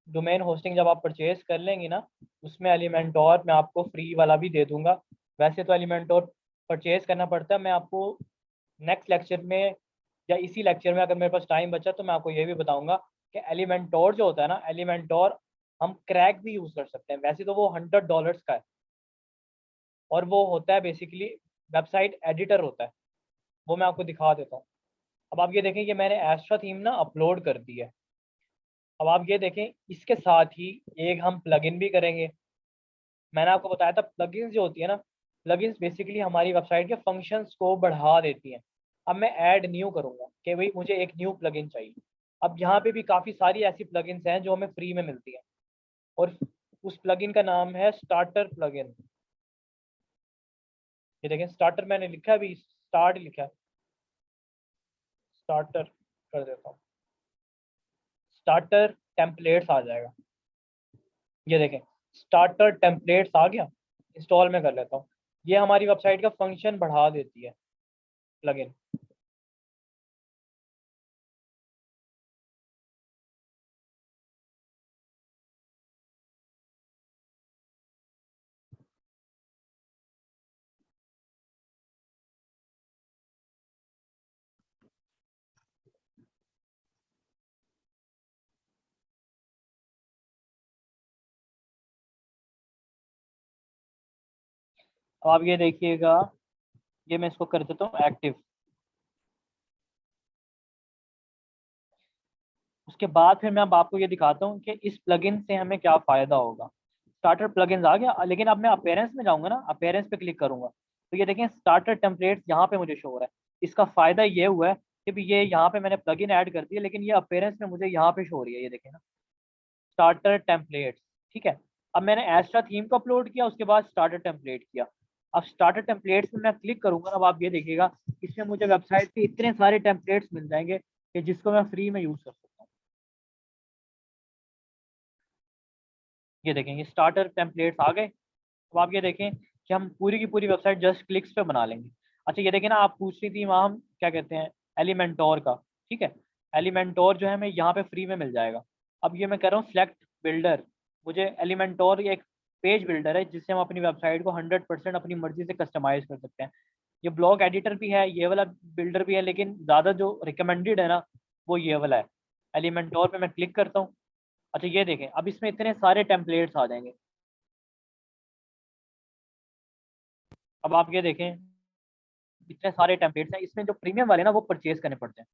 डोमेन होस्टिंग जब आप परचेज कर लेंगी ना, उसमें एलिमेंटोर मैं आपको फ्री वाला भी दे दूंगा। वैसे तो एलिमेंटोर परचेज करना पड़ता है। मैं आपको नेक्स्ट लेक्चर में या इसी लेक्चर में, अगर मेरे पास टाइम बचा, तो मैं आपको ये भी बताऊंगा कि एलिमेंटोर जो होता है ना, एलिमेंटोर हम क्रैक भी यूज़ कर सकते हैं। वैसे तो वो $100 का है, और वो होता है बेसिकली वेबसाइट एडिटर होता है। वो मैं आपको दिखा देता हूँ। अब आप ये देखें कि मैंने एस्ट्रा थीम ना अपलोड कर दी है। अब आप ये देखें, इसके साथ ही एक हम प्लगइन भी करेंगे। मैंने आपको बताया था प्लगइन्स जो होती है ना, प्लगइन्स बेसिकली हमारी वेबसाइट के फंक्शंस को बढ़ा देती हैं। अब मैं ऐड न्यू करूँगा कि भाई मुझे एक न्यू प्लगइन चाहिए। अब यहाँ पे भी काफ़ी सारी ऐसी प्लगइन्स हैं जो हमें फ्री में मिलती हैं, और उस प्लगइन का नाम है स्टार्टर प्लगइन। ये देखें, स्टार्टर मैंने लिखा है, अभी स्टार्ट लिखा है, स्टार्टर कर देता हूँ। स्टार्टर टेम्पलेट्स आ जाएगा। ये देखें, स्टार्टर टेम्पलेट्स आ गया। इंस्टॉल में कर लेता हूँ। ये हमारी वेबसाइट का फंक्शन बढ़ा देती है प्लगइन। अब आप ये देखिएगा, ये मैं इसको कर देता हूँ एक्टिव। उसके बाद फिर मैं अब आपको ये दिखाता हूँ कि इस प्लगइन से हमें क्या फ़ायदा होगा। स्टार्टर प्लगइन्स आ गया, लेकिन अब मैं अपीयरेंस में जाऊँगा ना, अपीयरेंस पे क्लिक करूँगा तो ये देखें स्टार्टर टेम्पलेट्स यहाँ पे मुझे शो हो रहा है। इसका फ़ायदा ये हुआ है कि भी ये यहाँ पे मैंने प्लगइन ऐड कर दिया, लेकिन ये अपीयरेंस में मुझे यहाँ पे शो हो रही है, ये देखें ना, स्टार्टर टेम्पलेट्स। ठीक है, अब मैंने एस्ट्रा थीम को अपलोड किया, उसके बाद स्टार्टर टेम्पलेट किया। अब स्टार्टर टेम्पलेट्स में मैं क्लिक करूँगा, अब आप ये देखिएगा इसमें मुझे वेबसाइट पे इतने सारे टेम्पलेट्स मिल जाएंगे कि जिसको मैं फ्री में यूज़ कर सकता हूँ। ये देखें ये स्टार्टर टेम्पलेट्स आ गए। अब आप ये देखें कि हम पूरी की पूरी वेबसाइट जस्ट क्लिक्स पे बना लेंगे। अच्छा ये देखें ना, आप पूछ रही थी वहाँ हम क्या कहते हैं एलिमेंटोर का। ठीक है, एलिमेंटोर जो है हमें यहाँ पे फ्री में मिल जाएगा। अब ये मैं कर रहा हूँ सिलेक्ट बिल्डर। मुझे एलिमेंटोर एक पेज बिल्डर है जिससे हम अपनी वेबसाइट को 100% अपनी मर्जी से कस्टमाइज कर सकते हैं। ये ब्लॉग एडिटर भी है, ये वाला बिल्डर भी है, लेकिन ज़्यादा जो रिकमेंडेड है ना वो ये वाला है। एलिमेंटोर पे मैं क्लिक करता हूँ। अच्छा ये देखें अब इसमें इतने सारे टेम्पलेट्स आ जाएंगे। अब आप ये देखें इतने सारे टेम्पलेट्स हैं, इसमें जो प्रीमियम वाले ना वो परचेज करने पड़ते हैं।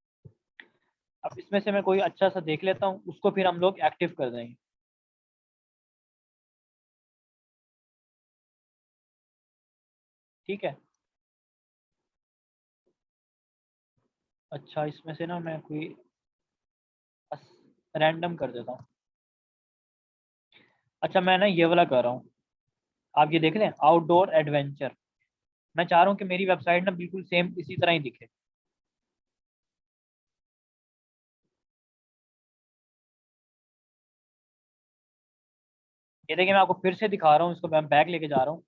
अब इसमें से मैं कोई अच्छा सा देख लेता हूँ, उसको फिर हम लोग एक्टिव कर देंगे। ठीक है, अच्छा इसमें से ना मैं कोई रैंडम कर देता हूँ। अच्छा मैं ना ये वाला कर रहा हूँ, आप ये देख लें आउटडोर एडवेंचर। मैं चाह रहा हूँ कि मेरी वेबसाइट ना बिल्कुल सेम इसी तरह ही दिखे। ये देखिए मैं आपको फिर से दिखा रहा हूँ, इसको मैं बैक लेके जा रहा हूँ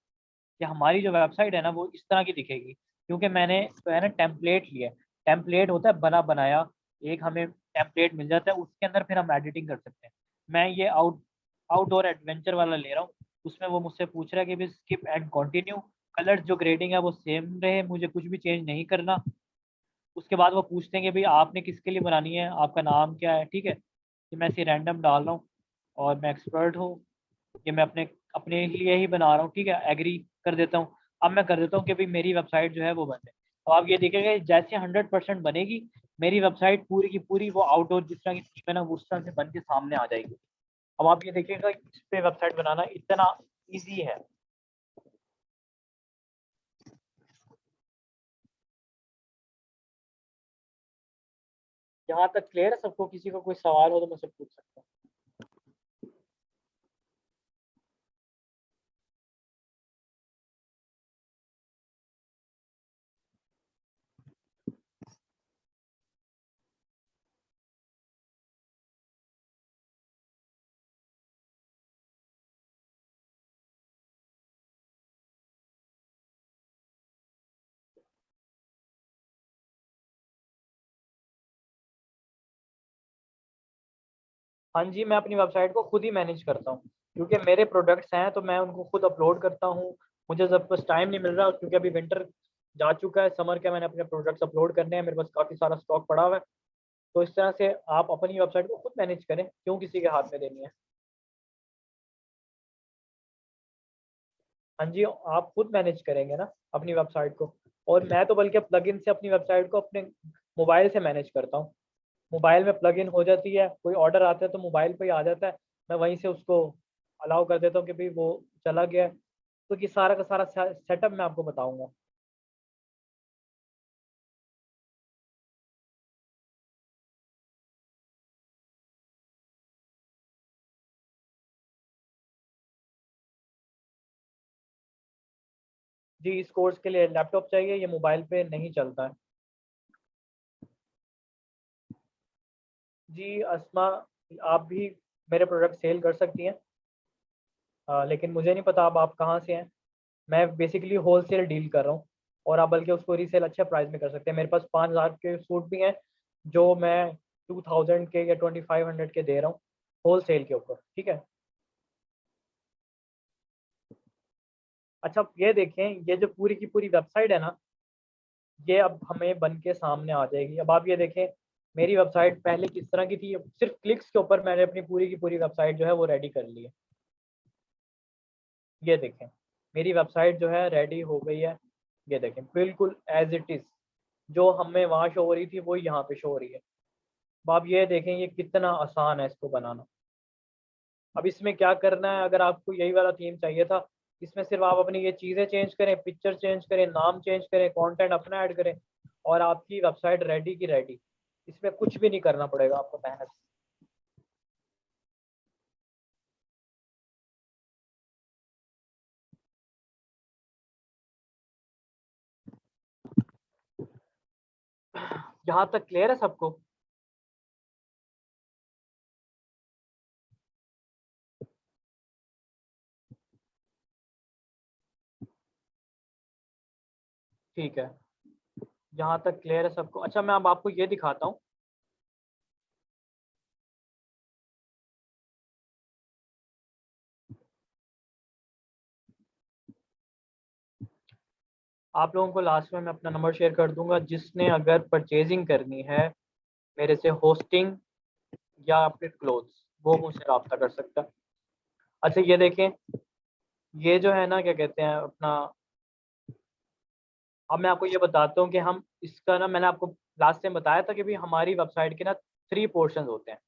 कि हमारी जो वेबसाइट है ना वो इस तरह की दिखेगी, क्योंकि मैंने जो है ना टेम्पलेट लिया है। टेम्पलेट होता है बना बनाया, एक हमें टेम्पलेट मिल जाता है, उसके अंदर फिर हम एडिटिंग कर सकते हैं। मैं ये आउटडोर एडवेंचर वाला ले रहा हूँ। उसमें वो मुझसे पूछ रहा है कि भी स्किप एंड कंटिन्यू, कलर्स जो ग्रेडिंग है वो सेम रहे, मुझे कुछ भी चेंज नहीं करना। उसके बाद वो पूछते हैं कि भाई आपने किसके लिए बनानी है, आपका नाम क्या है। ठीक है, कि मैं इसे रैंडम डाल रहा हूँ और मैं एक्सपर्ट हूँ, ये मैं अपने अपने लिए ही बना रहा हूँ। ठीक है, एग्री कर देता हूँ। अब मैं कर देता हूँ कि भाई मेरी वेबसाइट जो है वो बन जाए। तो आप ये देखेंगे जैसे 100% बनेगी मेरी वेबसाइट पूरी की पूरी वो आउटडोर जिस तरह की थीम है ना उस तरह से बन के सामने आ जाएगी। अब आप ये देखिएगा इस पे वेबसाइट बनाना इतना ईजी है। यहाँ तक क्लियर है सबको? किसी को कोई सवाल हो तो मुझसे पूछ सकते हैं। हाँ जी, मैं अपनी वेबसाइट को खुद ही मैनेज करता हूँ, क्योंकि मेरे प्रोडक्ट्स हैं तो मैं उनको खुद अपलोड करता हूँ। मुझे जब बस टाइम नहीं मिल रहा, क्योंकि अभी विंटर जा चुका है, समर के मैंने अपने प्रोडक्ट्स अपलोड करने हैं, मेरे पास काफ़ी सारा स्टॉक पड़ा हुआ है। तो इस तरह से आप अपनी वेबसाइट को खुद मैनेज करें, क्यों किसी के हाथ में देनी है। हाँ जी, आप खुद मैनेज करेंगे ना अपनी वेबसाइट को। और मैं तो बल्कि प्लगइन से अपनी वेबसाइट को अपने मोबाइल से मैनेज करता हूँ। मोबाइल में प्लग इन हो जाती है, कोई ऑर्डर आता है तो मोबाइल पे ही आ जाता है, मैं वहीं से उसको अलाउ कर देता हूँ कि भाई वो चला गया है। तो ये सारा का सारा सेटअप मैं आपको बताऊंगा। जी, इस कोर्स के लिए लैपटॉप चाहिए, ये मोबाइल पे नहीं चलता है। जी अस्मा, आप भी मेरे प्रोडक्ट सेल कर सकती हैं, लेकिन मुझे नहीं पता अब आप कहाँ से हैं। मैं बेसिकली होलसेल डील कर रहा हूँ, और आप बल्कि उसको रीसेल अच्छे प्राइस में कर सकते हैं। मेरे पास 5,000 के सूट भी हैं जो मैं 2,000 के या 2,500 के दे रहा हूँ होलसेल के ऊपर। ठीक है, अच्छा ये देखें ये जो पूरी की पूरी वेबसाइट है ना, ये अब हमें बन के सामने आ जाएगी। अब आप ये देखें मेरी वेबसाइट पहले किस तरह की थी, सिर्फ क्लिक्स के ऊपर मैंने अपनी पूरी की पूरी वेबसाइट जो है वो रेडी कर ली है। ये देखें मेरी वेबसाइट जो है रेडी हो गई है। ये देखें बिल्कुल एज इट इज़, जो हमें वहाँ शो हो रही थी वो यहाँ पे शो हो रही है। अब आप ये देखें ये कितना आसान है इसको बनाना। अब इसमें क्या करना है, अगर आपको यही वाला थीम चाहिए था, इसमें सिर्फ आप अपनी ये चीज़ें चेंज करें, पिक्चर चेंज करें, नाम चेंज करें, कंटेंट अपना ऐड करें और आपकी वेबसाइट रेडी की रेडी। इसमें कुछ भी नहीं करना पड़ेगा आपको मेहनत। यहाँ तक क्लियर है सबको? ठीक है, यहाँ तक क्लियर है सबको। अच्छा मैं अब आपको ये दिखाता हूँ। आप लोगों को लास्ट में मैं अपना नंबर शेयर कर दूंगा, जिसने अगर परचेजिंग करनी है मेरे से होस्टिंग या फिर क्लोथ्स, वो मुझसे रब्ता कर सकता है। अच्छा ये देखें, ये जो है ना क्या कहते हैं अपना, अब मैं आपको ये बताता हूँ कि हम इसका ना, मैंने आपको लास्ट टाइम बताया था कि भी हमारी वेबसाइट के ना 3 पोर्शन होते हैं।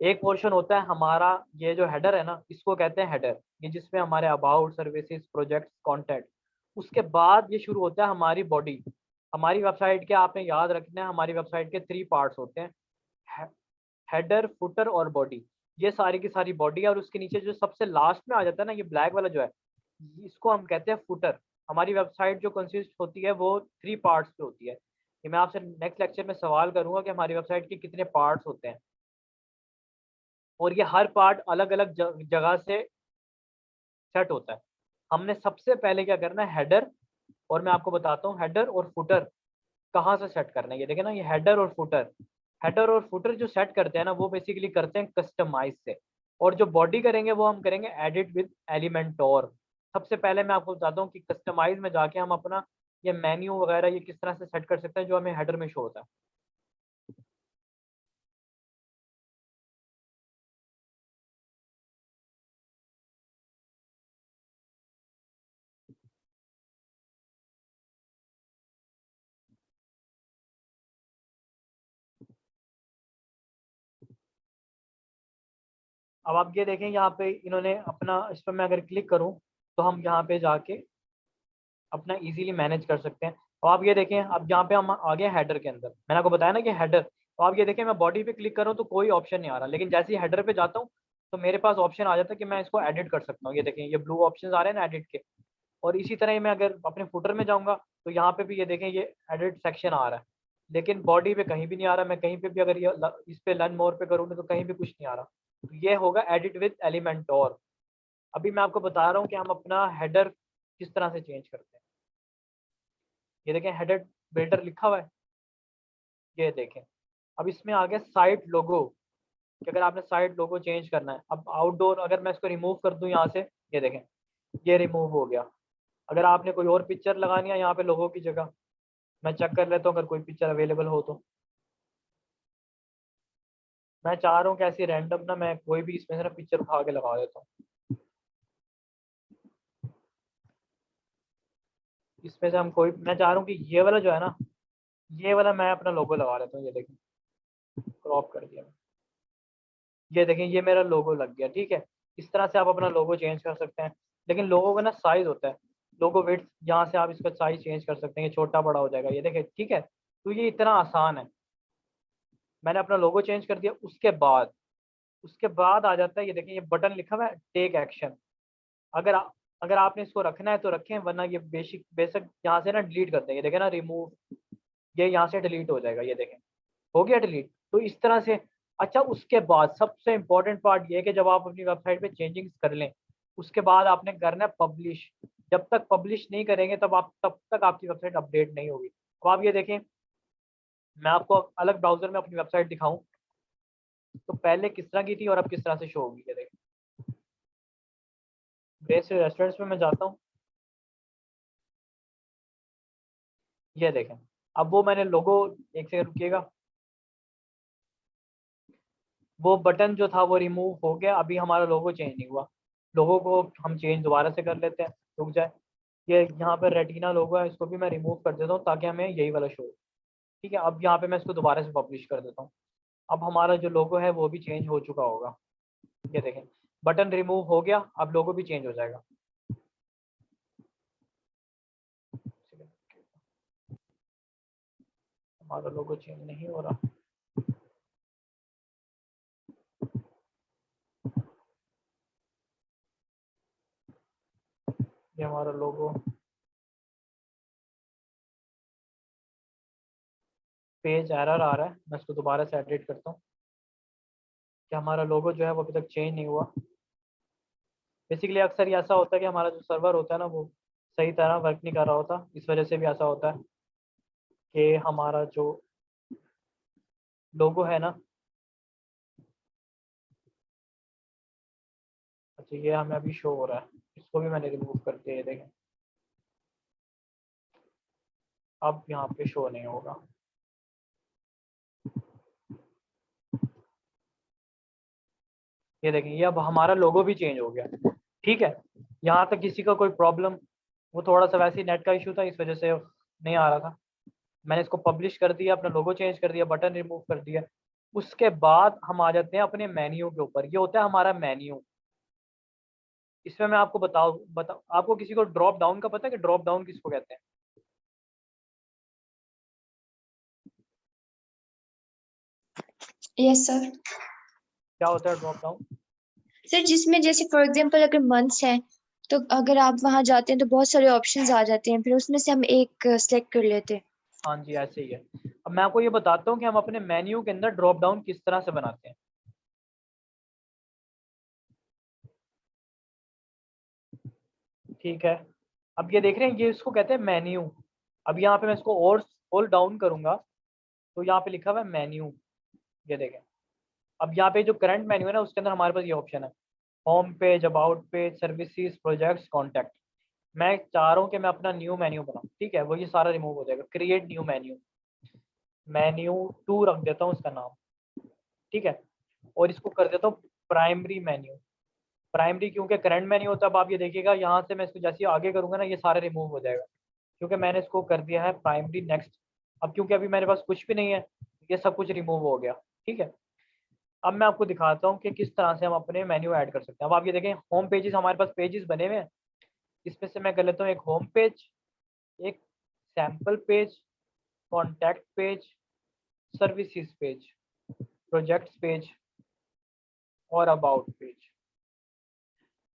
एक पोर्शन होता है हमारा ये जो हेडर है ना, इसको कहते हैं हेडर, ये जिसमें हमारे अबाउट, सर्विसेज, प्रोजेक्ट्स, कंटेंट। उसके बाद ये शुरू होता है हमारी बॉडी। हमारी वेबसाइट के आपने याद रखना है, हमारी वेबसाइट के 3 पार्ट्स होते हैं, हेडर, फुटर और बॉडी। ये सारी की सारी बॉडी है, और उसके नीचे जो सबसे लास्ट में आ जाता है ना, ये ब्लैक वाला जो है, इसको हम कहते हैं फुटर। हमारी वेबसाइट जो कंसिस्ट होती है वो 3 पार्ट्स पे होती है। ये मैं आपसे नेक्स्ट लेक्चर में सवाल करूंगा कि हमारी वेबसाइट के कितने पार्ट्स होते हैं, और ये हर पार्ट अलग अलग जगह से सेट होता है। हमने सबसे पहले क्या करना है, हेडर, और मैं आपको बताता हूँ हेडर और फुटर कहाँ से सेट करना है। ये देखें ना, ये हेडर और फुटर, हेडर और फुटर जो सेट करते हैं ना, वो बेसिकली करते हैं कस्टमाइज से। और जो बॉडी करेंगे वो हम करेंगे एडिट विद एलिमेंटोर। सबसे पहले मैं आपको बताता हूँ कि कस्टमाइज में जाके हम अपना ये मेन्यू वगैरह ये किस तरह से सेट कर सकते हैं जो हमें हेडर में शो होता है। अब आप ये देखें यहाँ पे इन्होंने अपना, इस पर मैं अगर क्लिक करूँ तो हम यहाँ पे जाके अपना इजीली मैनेज कर सकते हैं। तो आप ये देखें, अब यहाँ पे हम आ गए हेडर के अंदर, मैंने आपको बताया ना कि हेडर। तो आप ये देखें, मैं बॉडी पे क्लिक करूँ तो कोई ऑप्शन नहीं आ रहा, लेकिन जैसे ही हेडर पे जाता हूँ तो मेरे पास ऑप्शन आ जाता है कि मैं इसको एडिट कर सकता हूँ। ये देखें, ये ब्लू ऑप्शन आ रहे हैं ना एडिट के। और इसी तरह ही मैं अगर अपने फुटर में जाऊँगा तो यहाँ पे भी ये देखें, ये एडिट सेक्शन आ रहा है, लेकिन बॉडी पे कहीं भी नहीं आ रहा। मैं कहीं पे भी अगर ये इस पे लर्न मोर पे करूँ तो कहीं भी कुछ नहीं आ रहा। तो ये होगा एडिट विद एलिमेंटोर। अभी मैं आपको बता रहा हूँ कि हम अपना हेडर किस तरह से चेंज करते हैं। ये देखें, हेडर बिल्डर लिखा हुआ है, ये देखें। अब इसमें आ गया साइट लोगो, कि अगर आपने साइट लोगो चेंज करना है। अब आउटडोर अगर मैं इसको रिमूव कर दूं यहाँ से, ये देखें ये रिमूव हो गया। अगर आपने कोई और पिक्चर लगानी है यहाँ पे लोगो की जगह, मैं चेक कर लेता हूँ अगर कोई पिक्चर अवेलेबल हो तो। मैं चाह रहा हूँ कि ऐसी रैंडम ना मैं कोई भी इसमें से ना पिक्चर उठा के लगा देता हूँ। इसमें से हम कोई, मैं चाह रहा हूँ कि ये वाला जो है ना, ये वाला मैं अपना लोगो लगा लेता हूँ। ये देखें, क्रॉप कर दिया। ये देखें, ये मेरा लोगो लग गया। ठीक है, इस तरह से आप अपना लोगो चेंज कर सकते हैं। लेकिन लोगो का ना साइज होता है, लोगो विड्थ, यहाँ से आप इसका साइज चेंज कर सकते हैं, ये छोटा बड़ा हो जाएगा। ये देखें, ठीक है, तो ये इतना आसान है। मैंने अपना लोगो चेंज कर दिया, उसके बाद आ जाता है, ये देखें ये बटन लिखा हुआ है टेक एक्शन। अगर अगर आपने इसको रखना है तो रखें, वरना ये बेसिक यहाँ से ना डिलीट कर दें। ये देखें ना, रिमूव, ये यहाँ से डिलीट हो जाएगा। ये देखें, हो गया डिलीट। तो इस तरह से। अच्छा, उसके बाद सबसे इम्पोर्टेंट पार्ट ये है कि जब आप अपनी वेबसाइट पे चेंजिंग्स कर लें, उसके बाद आपने करना है पब्लिश। जब तक पब्लिश नहीं करेंगे तब तक आपकी वेबसाइट अपडेट नहीं होगी। अब आप ये देखें, मैं आपको अलग ब्राउजर में अपनी वेबसाइट दिखाऊं तो पहले किस तरह की थी और अब किस तरह से शो होगी। ये देखें, बेस्ट रेस्टोरेंट्स में मैं जाता हूँ, ये देखें। अब वो मैंने लोगो, एक सेकंड रुकिएगा, वो बटन जो था वो रिमूव हो गया। अभी हमारा लोगो चेंज नहीं हुआ। लोगो को हम चेंज दोबारा से कर लेते हैं। रुक जाए, ये यहाँ पे रेटिना लोगो है, इसको भी मैं रिमूव कर देता हूँ ताकि हमें यही वाला शो हो। ठीक है, अब यहाँ पे मैं इसको दोबारा से पब्लिश कर देता हूँ। अब हमारा जो लोगो है वो भी चेंज हो चुका होगा। ये देखें, बटन रिमूव हो गया, अब लोगो भी चेंज हो जाएगा। हमारा लोगो चेंज नहीं हो रहा। ये हमारा लोगो पेज एरर आ रहा है, मैं इसको दोबारा से एडिट करता हूँ कि हमारा लोगो जो है वो अभी तक चेंज नहीं हुआ। बेसिकली अक्सर ये ऐसा होता है कि हमारा जो सर्वर होता है ना वो सही तरह वर्क नहीं कर रहा होता, इस वजह से भी ऐसा होता है कि हमारा जो लोगो है ना, अच्छा ये हमें अभी शो हो रहा है, इसको भी मैंने रिमूव कर दिया। ये देखें, अब यहाँ पे शो नहीं होगा। ये देखें, ये अब हमारा लोगो भी चेंज हो गया। ठीक है, यहाँ तक किसी का कोई प्रॉब्लम, वो थोड़ा सा वैसे ही नेट का इशू था, इस वजह से नहीं आ रहा था। मैंने इसको पब्लिश कर दिया, अपना लोगो चेंज कर दिया, बटन रिमूव कर दिया। उसके बाद हम आ जाते हैं अपने मेन्यू के ऊपर। ये होता है हमारा मेन्यू। इसमें मैं आपको बताओ आपको किसी को ड्रॉप डाउन का पता है कि ड्रॉप डाउन किसको कहते हैं? Yes sir. क्या होता है ड्रॉप डाउन? सर जिसमें जैसे फॉर एग्जांपल अगर मंथ्स हैं तो अगर आप वहां जाते हैं तो बहुत सारे ऑप्शंस आ जाते हैं, फिर उसमें से हम एक सेलेक्ट कर लेते हैं। हाँ जी, ऐसे ही है। अब मैं आपको ये बताता हूँ कि हम अपने मेन्यू के अंदर ड्रॉप डाउन किस तरह से बनाते हैं। ठीक है, अब ये देख रहे हैं, ये इसको कहते हैं मेन्यू। अब यहाँ पे मैं इसको और होल्ड डाउन करूंगा तो यहाँ पे लिखा हुआ है मेन्यू। ये देखें, अब यहाँ पे जो करंट मेन्यू है ना उसके अंदर हमारे पास ये ऑप्शन है, home page, about page, services, projects, contact. मैं चाह रहा हूँ कि मैं अपना न्यू मेन्यू बनाऊँ। ठीक है, वो ये सारा रिमूव हो जाएगा। क्रिएट न्यू मेन्यू, मेन्यू 2 रख देता हूँ इसका नाम। ठीक है, और इसको कर देता हूँ प्राइमरी मेन्यू। प्राइमरी क्योंकि करंट मेन्यू होता है। अब आप ये देखिएगा, यहाँ से मैं इसको जैसे ही आगे करूँगा ना ये सारा रिमूव हो जाएगा, क्योंकि मैंने इसको कर दिया है प्राइमरी नेक्स्ट। अब क्योंकि अभी मेरे पास कुछ भी नहीं है, ये सब कुछ रिमूव हो गया। ठीक है, अब मैं आपको दिखाता हूँ कि किस तरह से हम अपने मेन्यू ऐड कर सकते हैं। अब आप ये देखें, होम पेजेस, हमारे पास पेजेस बने हुए हैं। इसमें से मैं कर लेता हूँ एक होम पेज, एक sample page, contact page, services page, projects page और अबाउट पेज।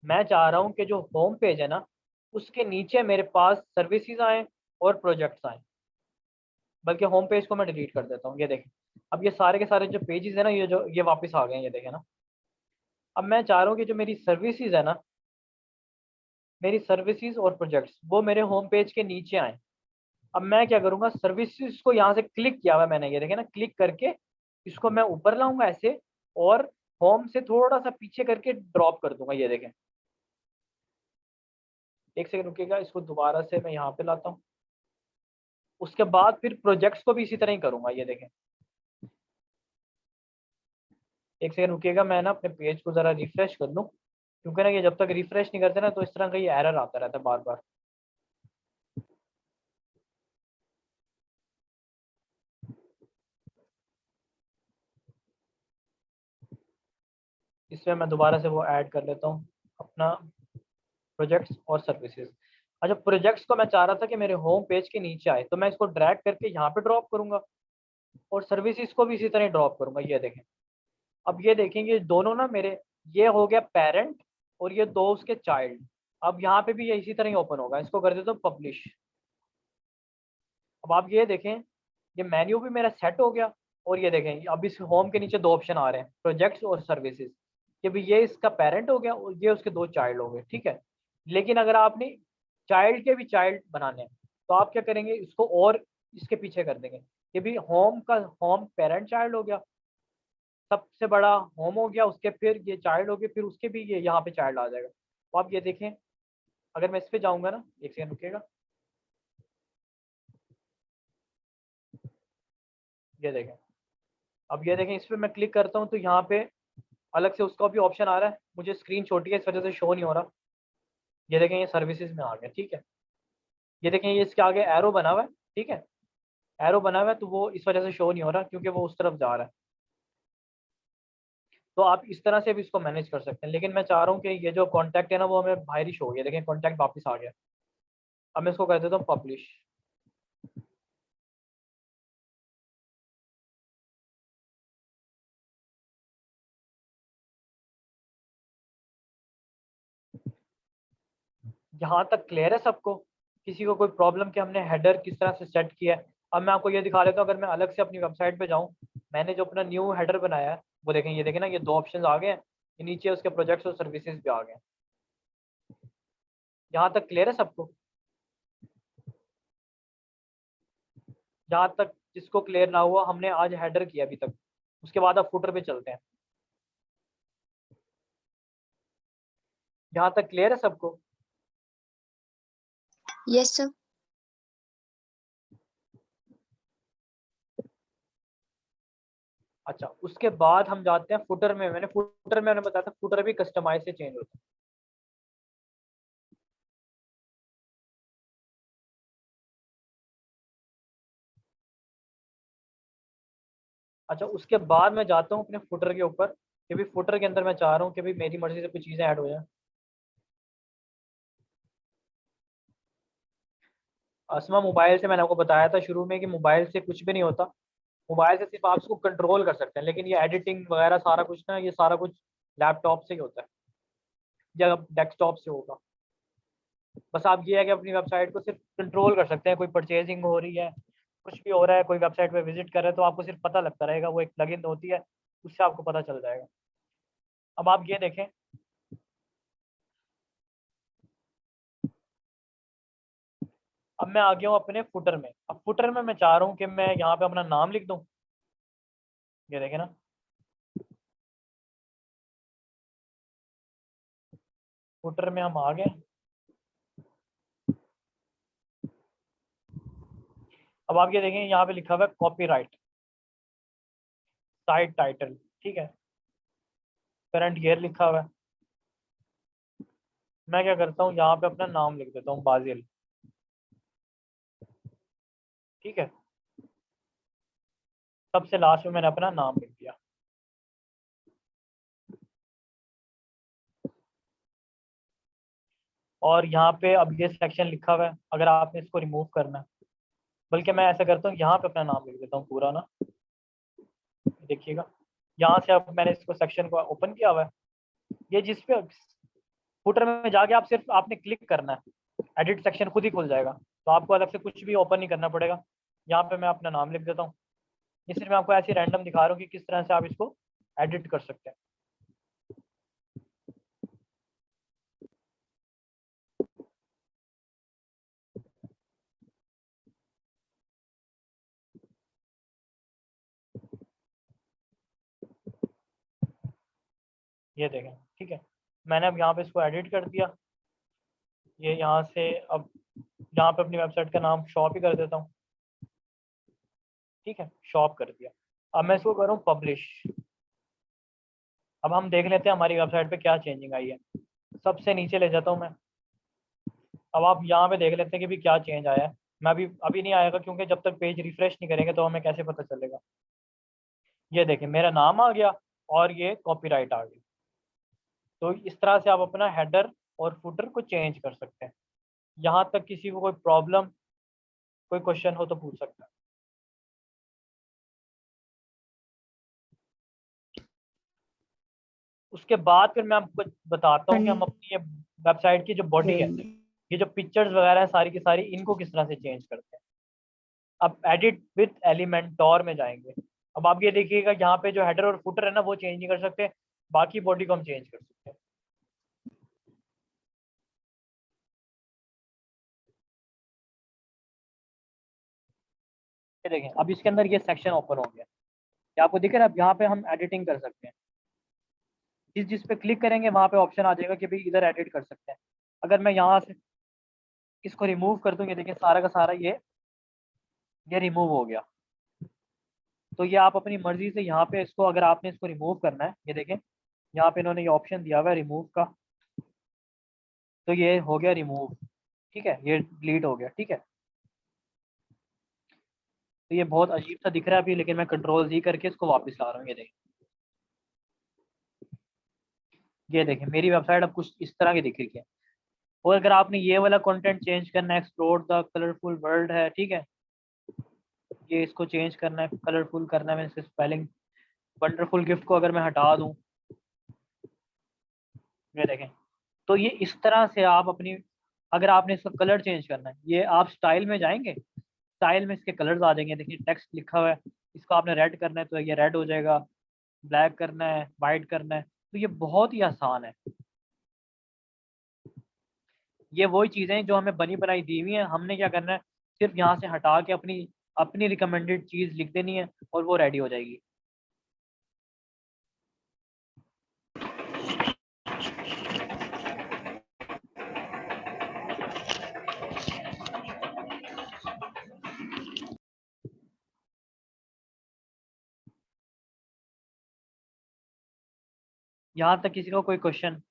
मैं चाह रहा हूँ कि जो होम पेज है ना उसके नीचे मेरे पास सर्विसेज आए और प्रोजेक्ट्स आए। बल्कि होम पेज को मैं डिलीट कर देता हूँ। ये देखें, अब ये सारे के सारे जो पेजेस है ना ये वापस आ गए हैं। ये देखें ना, अब मैं चाह रहा हूँ कि जो मेरी सर्विसेज है ना, मेरी सर्विसेज और प्रोजेक्ट्स वो मेरे होम पेज के नीचे आए। अब मैं क्या करूँगा, सर्विसेज को यहाँ से क्लिक किया हुआ मैंने, ये देखें ना, क्लिक करके इसको मैं ऊपर लाऊंगा ऐसे, और होम से थोड़ा सा पीछे करके ड्रॉप कर दूंगा। ये देखें, एक सेकंड रुकिएगा, इसको दोबारा से मैं यहाँ पे लाता हूँ। उसके बाद फिर प्रोजेक्ट्स को भी इसी तरह ही करूँगा। ये देखें, एक सेकंड रुकिएगा, मैं ना अपने पेज को ज़रा रिफ्रेश कर लूँ, क्योंकि ना ये जब तक रिफ्रेश नहीं करते ना तो इस तरह का ये एरर आता रहता है बार बार। इसमें मैं दोबारा से वो ऐड कर लेता हूँ अपना प्रोजेक्ट्स और सर्विसेज। अच्छा, प्रोजेक्ट्स को मैं चाह रहा था कि मेरे होम पेज के नीचे आए, तो मैं इसको ड्रैग करके यहाँ पे ड्रॉप करूँगा, और सर्विसेज को भी इसी तरह ड्रॉप करूँगा। ये देखें, अब ये देखेंगे दोनों ना मेरे, ये हो गया पेरेंट और ये दो उसके चाइल्ड। अब यहाँ पे भी ये इसी तरह ही ओपन होगा। इसको कर देता हूँ पब्लिश। अब आप ये देखें, ये मेन्यू भी मेरा सेट हो गया, और ये देखें अब इस होम के नीचे दो ऑप्शन आ रहे हैं, प्रोजेक्ट्स और सर्विसेज। कि भी ये इसका पेरेंट हो गया और ये उसके दो चाइल्ड हो गए। ठीक है, लेकिन अगर आपने चाइल्ड के भी चाइल्ड बनाने हैं तो आप क्या करेंगे, इसको और इसके पीछे कर देंगे कि भी होम का होम पेरेंट चाइल्ड हो गया, सबसे बड़ा होम हो गया, उसके फिर ये चाइल्ड हो गए, फिर उसके भी ये यहाँ पे चाइल्ड आ जाएगा। तो आप ये देखें, अगर मैं इस पे जाऊंगा ना, एक सेकंड रुकिएगा, ये देखें, अब ये देखें, इस पर मैं क्लिक करता हूँ तो यहाँ पे अलग से उसका भी ऑप्शन आ रहा है। मुझे स्क्रीन छोटी है इस वजह से शो नहीं हो रहा। ये देखें ये सर्विसेज में आ गया, ठीक है। ये देखें ये इसके आगे एरो बना हुआ है, ठीक है, एरो बना हुआ है, तो वो इस वजह से शो नहीं हो रहा क्योंकि वो उस तरफ जा रहा है। तो आप इस तरह से भी इसको मैनेज कर सकते हैं, लेकिन मैं चाह रहा हूँ कि ये जो कॉन्टैक्ट है ना वो हमें बाहर ही शो हो गया। देखें कॉन्टैक्ट वापस आ गया। अब मैं इसको कर देता हूँ पब्लिश। यहाँ तक क्लियर है सबको? किसी को कोई प्रॉब्लम कि हमने हेडर किस तरह से सेट किया है? अब मैं आपको ये दिखा देता हूँ, अगर मैं अलग से अपनी वेबसाइट पे जाऊँ, मैंने जो अपना न्यू हेडर बनाया है वो देखें, ये देखें ना, ये दो ऑप्शन आ गए हैं, ये नीचे उसके प्रोजेक्ट्स और सर्विसेज भी आ गए हैं। यहाँ तक क्लियर है सबको? जहाँ तक जिसको क्लियर ना हुआ, हमने आज हेडर किया अभी तक, उसके बाद अब फुटर पे चलते हैं। यहाँ तक क्लियर है सबको? Yes sir. अच्छा, उसके बाद हम जाते हैं फुटर में। मैंने बताया था फुटर भी कस्टमाइज से चेंज होता है। अच्छा, उसके बाद मैं जाता हूँ अपने फुटर के ऊपर कि भाई फुटर के अंदर मैं चाह रहा हूँ कि भाई मेरी मर्जी से कुछ चीज़ें ऐड हो जाए। असमा मोबाइल से मैंने आपको बताया था शुरू में कि मोबाइल से कुछ भी नहीं होता। मोबाइल से सिर्फ आप इसको कंट्रोल कर सकते हैं, लेकिन ये एडिटिंग वगैरह सारा कुछ ना, ये सारा कुछ लैपटॉप से ही होता है या डेस्कटॉप से होगा। बस आप ये है कि अपनी वेबसाइट को सिर्फ कंट्रोल कर सकते हैं। कोई परचेजिंग हो रही है, कुछ भी हो रहा है, कोई वेबसाइट पे विजिट कर रहे हैं, तो आपको सिर्फ पता लगता रहेगा, वो एक प्लगइन होती है, उससे आपको पता चल जाएगा। अब आप ये देखें, अब मैं आ गया हूँ अपने फुटर में। अब फुटर में मैं चाह रहा हूँ कि मैं यहाँ पे अपना नाम लिख दूँ। ये देखें ना, फुटर में हम आ गए। अब आप ये देखें, यहाँ पे लिखा हुआ है कॉपीराइट, साइट टाइटल, ठीक है, करंट ईयर लिखा हुआ है। मैं क्या करता हूँ, यहाँ पे अपना नाम लिख देता हूँ, बाजिल, ठीक है। सबसे लास्ट में मैंने अपना नाम लिख दिया। और यहाँ पे अब ये सेक्शन लिखा हुआ है, अगर आपने इसको रिमूव करना है, बल्कि मैं ऐसा करता हूँ, यहाँ पे अपना नाम लिख देता हूँ पूरा ना, देखिएगा। यहाँ से अब मैंने इसको सेक्शन को ओपन किया हुआ है। ये जिस पे फुटर में जाके आप सिर्फ आपने क्लिक करना है, एडिट सेक्शन खुद ही खुल जाएगा, तो आपको अलग से कुछ भी ओपन नहीं करना पड़ेगा। यहाँ पे मैं अपना नाम लिख देता हूँ। ये सिर्फ मैं आपको ऐसे रैंडम दिखा रहा हूँ कि किस तरह से आप इसको एडिट कर सकते हैं। ये देखें, ठीक है, मैंने अब यहाँ पे इसको एडिट कर दिया। ये यहाँ से अब यहाँ पे अपनी वेबसाइट का नाम शॉप ही कर देता हूँ, ठीक है, शॉप कर दिया। अब मैं इसको करूँ पब्लिश। अब हम देख लेते हैं हमारी वेबसाइट पे क्या चेंजिंग आई है। सबसे नीचे ले जाता हूँ मैं। अब आप यहाँ पे देख लेते हैं कि भी क्या चेंज आया है। मैं अभी नहीं आएगा, क्योंकि जब तक पेज रिफ्रेश नहीं करेंगे तो हमें कैसे पता चलेगा। ये देखें, मेरा नाम आ गया और ये कॉपीराइट आ गई। तो इस तरह से आप अपना हेडर और फुटर को चेंज कर सकते हैं। यहाँ तक किसी को कोई प्रॉब्लम, कोई क्वेश्चन हो तो पूछ सकता है। उसके बाद फिर मैं आपको बताता हूँ कि हम अपनी ये वेबसाइट की जो बॉडी है, ये जो पिक्चर्स वगैरह है सारी की सारी, इनको किस तरह से चेंज करते हैं। अब एडिट विथ एलिमेंटोर में जाएंगे। अब आप ये देखिएगा, यहाँ पे जो हेडर और फुटर है ना वो चेंज नहीं कर सकते, बाकी बॉडी को हम चेंज कर सकते हैं। ये देखें, अब इसके अंदर ये सेक्शन ओपन हो गया। क्या आपको दिख रहा है? अब यहाँ पे हम एडिटिंग कर सकते हैं। जिस पे क्लिक करेंगे वहाँ पे ऑप्शन आ जाएगा कि भाई इधर एडिट कर सकते हैं। अगर मैं यहाँ से इसको रिमूव कर दूँ, ये देखिए सारा का सारा ये रिमूव हो गया। तो ये आप अपनी मर्जी से यहाँ पे इसको, अगर आपने इसको रिमूव करना है, ये देखें यहाँ पे इन्होंने ये ऑप्शन दिया हुआ है रिमूव का। तो ये हो गया रिमूव, ठीक है, ये डिलीट हो गया, ठीक है। तो ये बहुत अजीब सा दिख रहा है अभी, लेकिन मैं कंट्रोल जी करके इसको वापस ला रहा हूँ। ये देखें मेरी वेबसाइट अब कुछ इस तरह की दिख रही है। और अगर आपने ये वाला कंटेंट चेंज करना है, एक्सप्लोर द कलरफुल वर्ल्ड है, ठीक है, ये इसको चेंज करना है, कलरफुल करना है, मैं इसकी स्पेलिंग वंडरफुल गिफ्ट को अगर मैं हटा दूं, ये देखें, तो ये इस तरह से आप अपनी, अगर आपने इसका कलर चेंज करना है, ये आप स्टाइल में जाएंगे, स्टाइल में इसके कलर्स आ जाएंगे। देखिए टेक्स्ट लिखा हुआ है, इसको आपने रेड करना है तो ये रेड हो जाएगा, ब्लैक करना है, वाइट करना है, तो ये बहुत ही आसान है। ये वही चीज़ें जो हमें बनी बनाई दी हुई हैं, हमने क्या करना है, सिर्फ यहाँ से हटा के अपनी अपनी रिकमेंडेड चीज़ लिख देनी है और वो रेडी हो जाएगी। यहाँ तक किसी को कोई क्वेश्चन?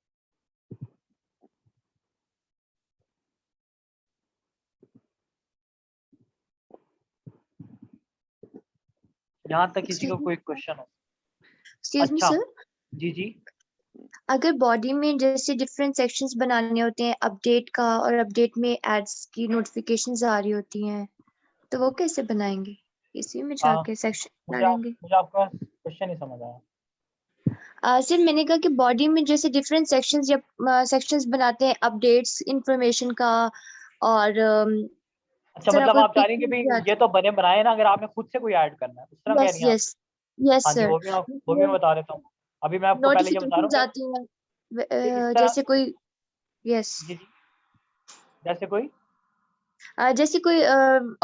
यहाँ तक किसी को कोई क्वेश्चन हो? एक्सक्यूज मी अच्छा, सर, जी जी। अगर बॉडी में जैसे डिफरेंट सेक्शंस बनाने होते हैं अपडेट का, और अपडेट में एड्स की नोटिफिकेशंस आ रही होती हैं, तो वो कैसे बनाएंगे? इसी में हाँ, जाके सेक्शन डालेंगे? मुझे आपका क्वेश्चन नहीं समझ आया। सर मैंने कहा कि बॉडी में जैसे डिफरेंट सेक्शंस या सेक्शंस बनाते हैं अपडेट्स इंफॉर्मेशन का, और अच्छा, तरह मतलब कोई आप चाह रही हैं कि पिक्चर, भाई ये तो बने बनाए ना, अगर आपने खुद से कोई ऐड करना है, उस तरह कह यस रही हैं आप? यस यस हाँ जी, सर, वो भी मैं बता देता हूँ। अभी मैं आपको पहले ये बता रहा नोटिफिकेशन हूँ आती हैं कि इस तरह, जैसे कोई, यस, जी जी, जैसे कोई, जैसे कोई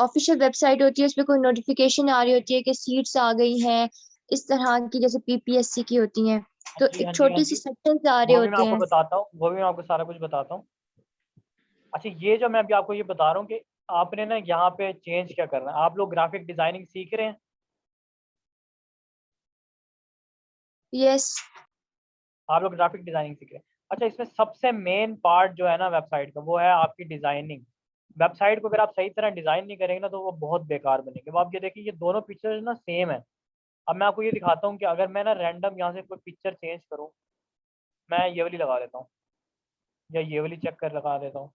ऑफिशियल वेबसाइट होती है, उसमें कोई नोटिफिकेशन आ रही होती है कि सीट्स आ गई हैं, इस तरह की जैसे पीपीएससी की होती हैं, हाँ तो जी एक हाँ जी हाँ छोटे से जी, सेक्शंस आ रहे वो भी मैं होते आपको हैं। बताता हूँ, वो भी मैं आपको सारा कुछ बताता हूँ। अच्छा, ये जो मैं अभी आपको ये बता रहा हूँ कि आपने ना यहाँ पे चेंज क्या करना है। आप लोग ग्राफिक डिजाइनिंग सीख रहे हैं? यस आप लोग ग्राफिक डिजाइनिंग सीख रहे हैं। अच्छा, इसमें सबसे मेन पार्ट जो है ना वेबसाइट का, वो है आपकी डिजाइनिंग। वेबसाइट को अगर आप सही तरह डिजाइन नहीं करेंगे ना, तो वो बहुत बेकार बनेगी। अब आप ये देखिए, ये दोनों पिक्चर्स ना सेम है। अब मैं आपको ये दिखाता हूँ कि अगर मैं ना रैंडम यहाँ से कोई पिक्चर चेंज करूँ, मैं ये वाली लगा देता हूँ या ये वाली चेक कर लगा देता हूँ,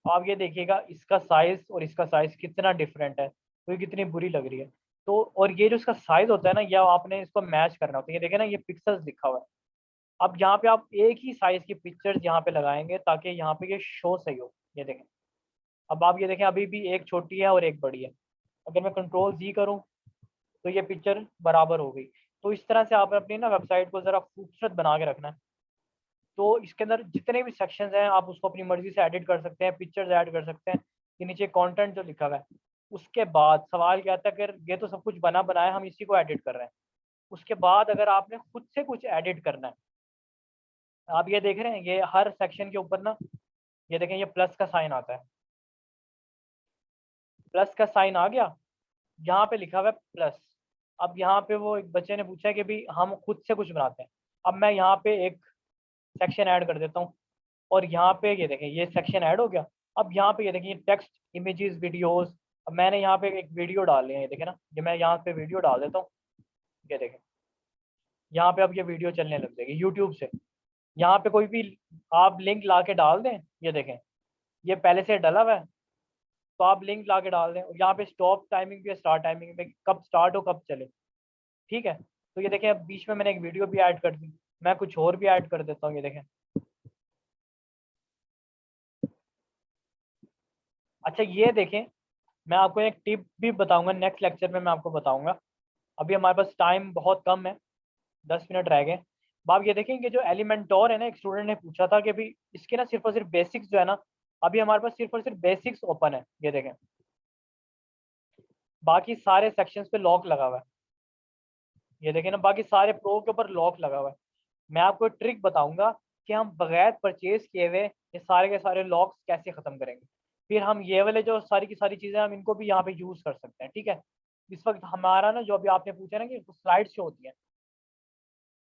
आप ये देखिएगा इसका साइज और इसका साइज कितना डिफरेंट है, तो ये कितनी बुरी लग रही है। तो और ये जो इसका साइज होता है ना, ये आपने इसको मैच करना होता है। ये देखें ना, ये पिक्सल्स लिखा हुआ है। अब यहाँ पे आप एक ही साइज की पिक्चर्स यहाँ पे लगाएंगे ताकि यहाँ पे ये शो सही हो। ये देखें, अब आप ये देखें, अभी भी एक छोटी है और एक बड़ी है। अगर मैं कंट्रोल जी करूँ तो ये पिक्चर बराबर हो गई। तो इस तरह से आप अपनी ना वेबसाइट को ज़रा खूबसूरत बना के रखना है। तो इसके अंदर जितने भी सेक्शंस हैं, आप उसको अपनी मर्जी से एडिट कर सकते हैं, पिक्चर्स ऐड कर सकते हैं। ये नीचे कंटेंट जो लिखा हुआ है, उसके बाद सवाल क्या आता है, अगर ये तो सब कुछ बना बनाया, हम इसी को एडिट कर रहे हैं, उसके बाद अगर आपने खुद से कुछ एडिट करना है, आप ये देख रहे हैं, ये हर सेक्शन के ऊपर ना, ये देखें, ये प्लस का साइन आता है। प्लस का साइन आ गया, यहाँ पे लिखा हुआ है प्लस। अब यहाँ पे वो एक बच्चे ने पूछा कि भाई हम खुद से कुछ बनाते हैं। अब मैं यहाँ पे एक सेक्शन ऐड कर देता हूँ, और यहाँ पे ये देखें, ये सेक्शन ऐड हो गया। अब यहाँ पे ये देखें, टेक्स्ट, इमेजेस, वीडियोस। अब मैंने यहाँ पे एक वीडियो डाल लिया है, ये देखें ना, ये मैं यहाँ पे वीडियो डाल देता हूँ। ये देखें, यहाँ पे अब ये वीडियो चलने लग जाएगी यूट्यूब से। यहाँ पे कोई भी आप लिंक ला के डाल दें, ये देखें, ये पहले से डला हुआ है, तो आप लिंक ला के डाल दें। और यहाँ पे स्टॉप टाइमिंग भी है, स्टार्ट टाइमिंग में, कब स्टार्ट हो कब चले, ठीक है। तो ये देखें, अब बीच में मैंने एक वीडियो भी ऐड कर दी, मैं कुछ और भी ऐड कर देता हूँ। ये देखें, अच्छा ये देखें, मैं आपको एक टिप भी बताऊंगा, नेक्स्ट लेक्चर में मैं आपको बताऊंगा। अभी हमारे पास टाइम बहुत कम है, 10 मिनट रह गए। अब आप ये देखेंगे, जो एलिमेंटोर है ना, एक स्टूडेंट ने पूछा था कि भाई इसके ना सिर्फ और सिर्फ बेसिक्स जो है ना, अभी हमारे पास सिर्फ और सिर्फ बेसिक्स ओपन है। ये देखें, बाकी सारे सेक्शंस पे लॉक लगा हुआ है। ये देखें ना, बाकी सारे प्रो के ऊपर लॉक लगा हुआ है। मैं आपको एक ट्रिक बताऊंगा कि हम बगैर परचेज किए हुए ये सारे के सारे लॉक्स कैसे ख़त्म करेंगे। फिर हम ये वाले जो सारी की सारी चीज़ें, हम इनको भी यहाँ पे यूज़ कर सकते हैं, ठीक है। इस वक्त हमारा ना, जो अभी आपने पूछा ना कि स्लाइड्स जो होती हैं,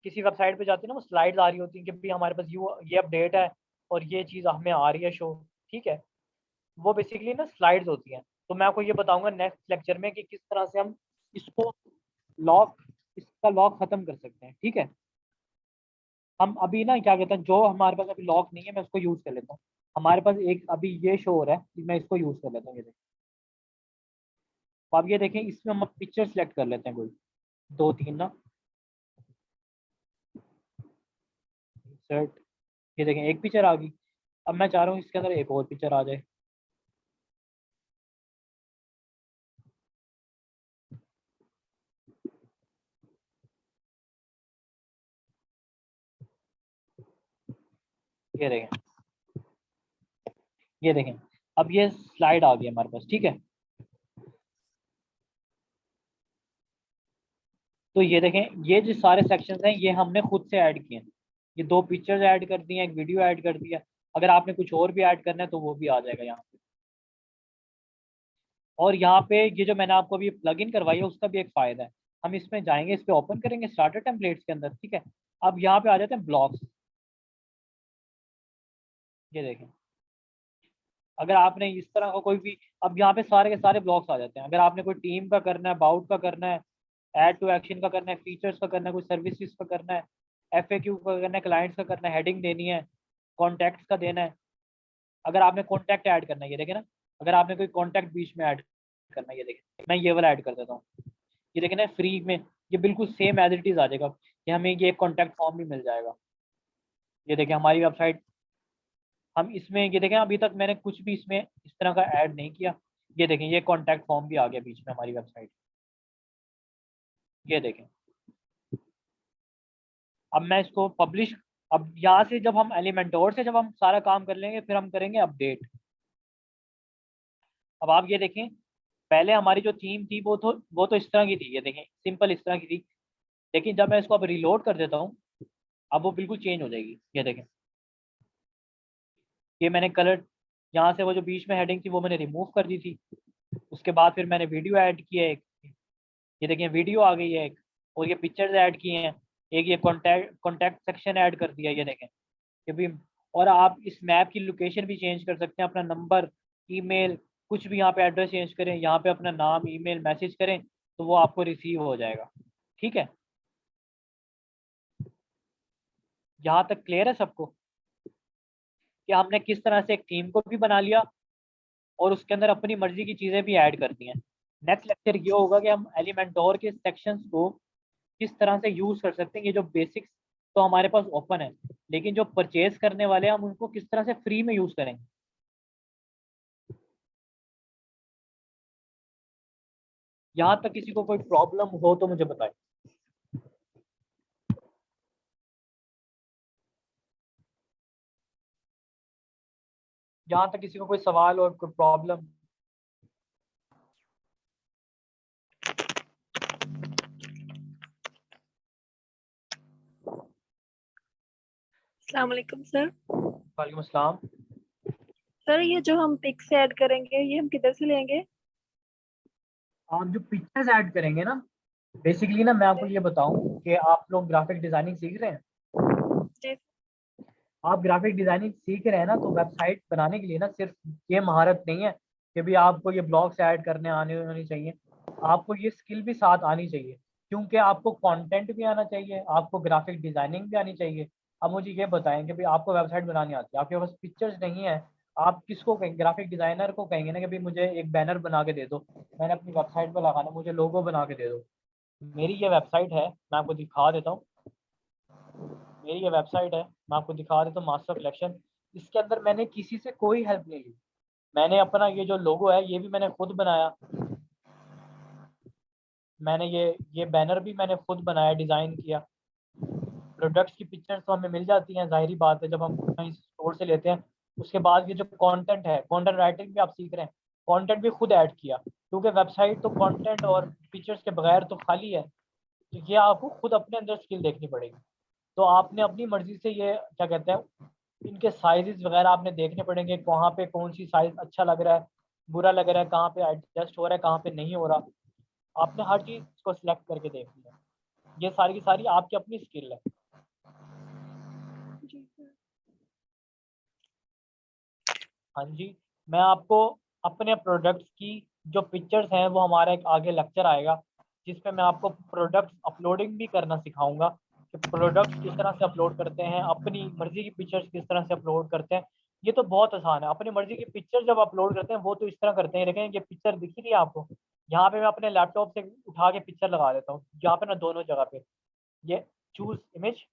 किसी वेबसाइट पे जाते हैं ना, वो स्लाइड्स आ रही होती हैं कि भाई हमारे पास ये अपडेट है, और ये चीज़ हमें आ रही है शो, ठीक है। वो बेसिकली ना स्लाइड्स होती हैं। तो मैं आपको ये बताऊंगा नेक्स्ट लेक्चर में कि किस तरह से हम इसको इसका लॉक खत्म कर सकते हैं, ठीक है। हम अभी ना क्या कहते हैं, जो हमारे पास अभी लॉक नहीं है मैं उसको यूज कर लेता हूँ। हमारे पास एक अभी ये शो हो रहा है कि मैं इसको यूज कर लेता हूँ, ये देखिए। तो अब ये देखें, इसमें हम पिक्चर सेलेक्ट कर लेते हैं कोई 2-3 ना। इंसर्ट, ये देखें एक पिक्चर आ गई। अब मैं चाह रहा हूँ इसके अंदर एक और पिक्चर आ जाए। ये देखें, ये देखें, अब ये स्लाइड आ गई हमारे पास, ठीक है। तो ये देखें, ये जो सारे सेक्शंस हैं ये हमने खुद से ऐड किए हैं। ये 2 पिक्चर्स ऐड कर दी हैं, एक वीडियो ऐड कर दिया। अगर आपने कुछ और भी ऐड करना है तो वो भी आ जाएगा यहाँ पे। और यहाँ पे ये जो मैंने आपको अभी प्लगइन करवाई है उसका भी एक फ़ायदा है। हम इसमें जाएंगे, इस पे ओपन करेंगे स्टार्टर टेम्पलेट्स के अंदर, ठीक है। अब यहाँ पे आ जाते हैं ब्लॉक्स। ये देखें, अगर आपने इस तरह का कोई भी, अब यहाँ पे सारे के सारे ब्लॉक्स आ जाते हैं। अगर आपने कोई टीम का करना है, अबाउट का करना है, ऐड टू एक्शन का करना है, फीचर्स का करना है, कोई सर्विसेज का करना है, FAQ का करना है, क्लाइंट्स का करना है, हेडिंग देनी है, कॉन्टैक्ट्स का देना है। अगर आपने कॉन्टैक्ट ऐड करना है, ये देखें ना, अगर आपने कोई कॉन्टैक्ट बीच में ऐड करना है, ये देखें मैं ये वाला ऐड कर देता हूँ। ये देखें ना, फ्री में ये बिल्कुल सेम एज इट इज़ आ जाएगा कि हमें ये कॉन्टैक्ट फॉर्म भी मिल जाएगा। ये देखें हमारी वेबसाइट, हम इसमें ये देखें अभी तक मैंने कुछ भी इसमें इस तरह का ऐड नहीं किया। ये देखें ये कॉन्टैक्ट फॉर्म भी आ गया बीच में हमारी वेबसाइट। ये देखें, अब मैं इसको पब्लिश, अब यहाँ से जब हम एलिमेंटोर से जब हम सारा काम कर लेंगे फिर हम करेंगे अपडेट। अब आप ये देखें, पहले हमारी जो थीम थी वो तो इस तरह की थी, ये देखें सिंपल इस तरह की थी। लेकिन जब मैं इसको अब रिलोड कर देता हूँ अब वो बिल्कुल चेंज हो जाएगी। ये देखें, ये मैंने कलर, यहाँ से वो जो बीच में हेडिंग थी वो मैंने रिमूव कर दी थी। उसके बाद फिर मैंने वीडियो ऐड की है एक, ये देखिए वीडियो आ गई है एक, और ये पिक्चर्स ऐड किए हैं एक, ये कॉन्टैक्ट सेक्शन ऐड कर दिया, ये देखें कि भी। और आप इस मैप की लोकेशन भी चेंज कर सकते हैं, अपना नंबर, ईमेल, कुछ भी यहाँ पे एड्रेस चेंज करें, यहाँ पे अपना नाम, ईमेल मैसेज करें तो वो आपको रिसीव हो जाएगा, ठीक है। यहाँ तक क्लियर है सबको कि हमने किस तरह से एक टीम को भी बना लिया और उसके अंदर अपनी मर्जी की चीज़ें भी ऐड कर दी हैं। नेक्स्ट लेक्चर ये होगा कि हम एलिमेंटोर के सेक्शंस को किस तरह से यूज़ कर सकते हैं। ये जो बेसिक्स तो हमारे पास ओपन है, लेकिन जो परचेज करने वाले हैं हम उनको किस तरह से फ्री में यूज़ करेंगे। यहाँ तक किसी को कोई प्रॉब्लम हो तो मुझे बताएं। यहाँ तक किसी को कोई सवाल और कोई प्रॉब्लम? अस्सलाम वालेकुम सर। वालेकुम अस्सलाम। सर ये जो हम पिक्स ऐड करेंगे ये हम किधर से लेंगे? आप जो पिक्चर्स ऐड करेंगे ना, बेसिकली ना मैं आपको ये बताऊं कि आप लोग ग्राफिक डिजाइनिंग सीख रहे हैं। जी। आप ग्राफिक डिजाइनिंग सीख रहे हैं ना, तो वेबसाइट बनाने के लिए ना सिर्फ ये महारत नहीं है कि भी आपको ये ब्लॉग्स ऐड करने आनी चाहिए, आपको ये स्किल भी साथ आनी चाहिए। क्योंकि आपको कंटेंट भी आना चाहिए, आपको ग्राफिक डिजाइनिंग भी आनी चाहिए। अब मुझे ये बताएं कि भाई आपको वेबसाइट बनानी आती है, आपके पास पिक्चर्स नहीं है, आप किसको कहेंगे? ग्राफिक डिजाइनर को कहेंगे ना कि भाई मुझे एक बैनर बना के दे दो, मैंने अपनी वेबसाइट पर लगाना, मुझे लोगो बना के दे दो। मेरी ये वेबसाइट है, मैं आपको दिखा देता हूँ। मेरी ये वेबसाइट है, मैं आपको दिखा देता हूँ, मास्टर कलेक्शन। इसके अंदर मैंने किसी से कोई हेल्प नहीं ली। मैंने अपना ये जो लोगो है ये भी मैंने खुद बनाया। मैंने ये बैनर भी मैंने खुद बनाया, डिज़ाइन किया। प्रोडक्ट्स की पिक्चर्स तो हमें मिल जाती हैं, जाहिर बात है जब हम कहीं स्टोर से लेते हैं। उसके बाद ये जो कंटेंट है, कंटेंट राइटिंग भी आप सीख रहे हैं, कंटेंट भी खुद ऐड किया, क्योंकि वेबसाइट तो कंटेंट और पिक्चर्स के बगैर तो खाली है। तो ये आपको खुद अपने अंदर स्किल देखनी पड़ेगी। तो आपने अपनी मर्जी से ये क्या कहते हैं, इनके साइजेस वगैरह आपने देखने पड़ेंगे, कहाँ पे कौन सी साइज अच्छा लग रहा है, बुरा लग रहा है, कहाँ पे एडजस्ट हो रहा है, कहाँ पे नहीं हो रहा। आपने हर चीज़ को सिलेक्ट करके देखनी है। ये सारी की सारी आपकी अपनी स्किल है। जी सर। हाँ जी, मैं आपको अपने प्रोडक्ट्स की जो पिक्चर्स हैं वो हमारा एक आगे लेक्चर आएगा जिसमें मैं आपको प्रोडक्ट्स अपलोडिंग भी करना सिखाऊंगा कि प्रोडक्ट्स किस तरह से अपलोड करते हैं, अपनी मर्जी की पिक्चर्स किस तरह से अपलोड करते हैं। ये तो बहुत आसान है, अपनी मर्जी की पिक्चर जब अपलोड करते हैं वो तो इस तरह करते हैं। देखें ये पिक्चर दिख रही है आपको, यहाँ पे मैं अपने लैपटॉप से उठा के पिक्चर लगा देता हूँ, यहाँ पे ना दोनों जगह पे ये चूज इमेज।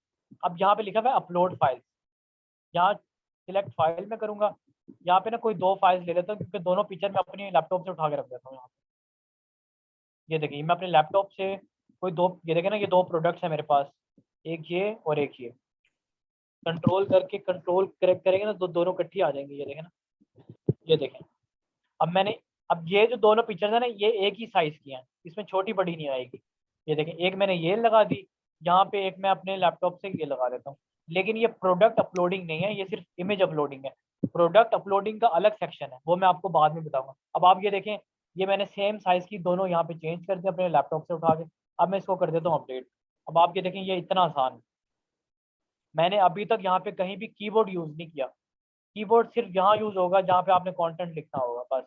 अब यहाँ पे लिखा हुआ है अपलोड फाइल, यहाँ सिलेक्ट फाइल में करूँगा, यहाँ पे ना कोई दो फाइल्स ले लेता हूँ क्योंकि दोनों पिक्चर मैं अपने लैपटॉप से उठा के रख देता हूँ यहाँ पे। ये देखिए मैं अपने लैपटॉप से कोई दो, ये देखें ना ये दो प्रोडक्ट्स हैं मेरे पास, एक ये और एक ये। कंट्रोल करके कंट्रोल करेक्ट करेंगे ना तो दोनों इकट्ठी आ जाएंगी। ये देखें ना, ये देखें। अब ये जो दोनों पिक्चर्स है ना ये एक ही साइज की हैं, इसमें छोटी बड़ी नहीं आएगी। ये देखें एक मैंने ये लगा दी, यहाँ पे एक मैं अपने लैपटॉप से ये लगा देता हूँ। लेकिन ये प्रोडक्ट अपलोडिंग नहीं है, ये सिर्फ इमेज अपलोडिंग है। प्रोडक्ट अपलोडिंग का अलग सेक्शन है, वो मैं आपको बाद में बताऊंगा। अब आप ये देखें, ये मैंने सेम साइज की दोनों यहाँ पे चेंज कर दिया अपने लैपटॉप से उठा के। अब मैं इसको कर देता हूँ अपडेट। अब आप ये देखें ये इतना आसान है। मैंने अभी तक यहाँ पे कहीं भी कीबोर्ड यूज नहीं किया, कीबोर्ड सिर्फ यहाँ यूज होगा जहाँ पे आपने कंटेंट लिखना होगा बस।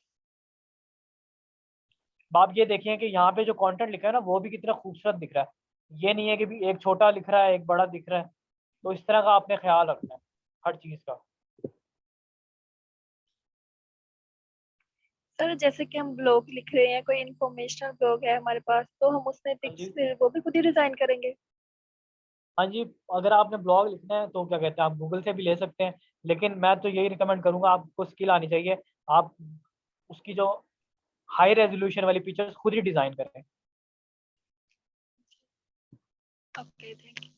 अब आप ये देखें कि यहाँ पे जो कंटेंट लिखा है ना वो भी कितना खूबसूरत दिख रहा है। ये नहीं है कि भी एक छोटा लिख रहा है एक बड़ा दिख रहा है। तो इस तरह का आपने ख्याल रखना है हर चीज़ का। सर जैसे कि हम ब्लॉग लिख रहे हैं, कोई इंफॉर्मेशनल ब्लॉग है हमारे पास, तो हम उसमें हाँ पिक्स जी, फिर वो भी खुद ही डिजाइन करेंगे? हाँ जी, अगर आपने ब्लॉग लिखना है तो क्या कहते हैं आप गूगल से भी ले सकते हैं, लेकिन मैं तो यही रिकमेंड करूँगा आपको स्किल आनी चाहिए। आप उसकी जो हाई रेजोल्यूशन वाली पिक्चर्स खुद ही डिज़ाइन करें। Okay, thank you.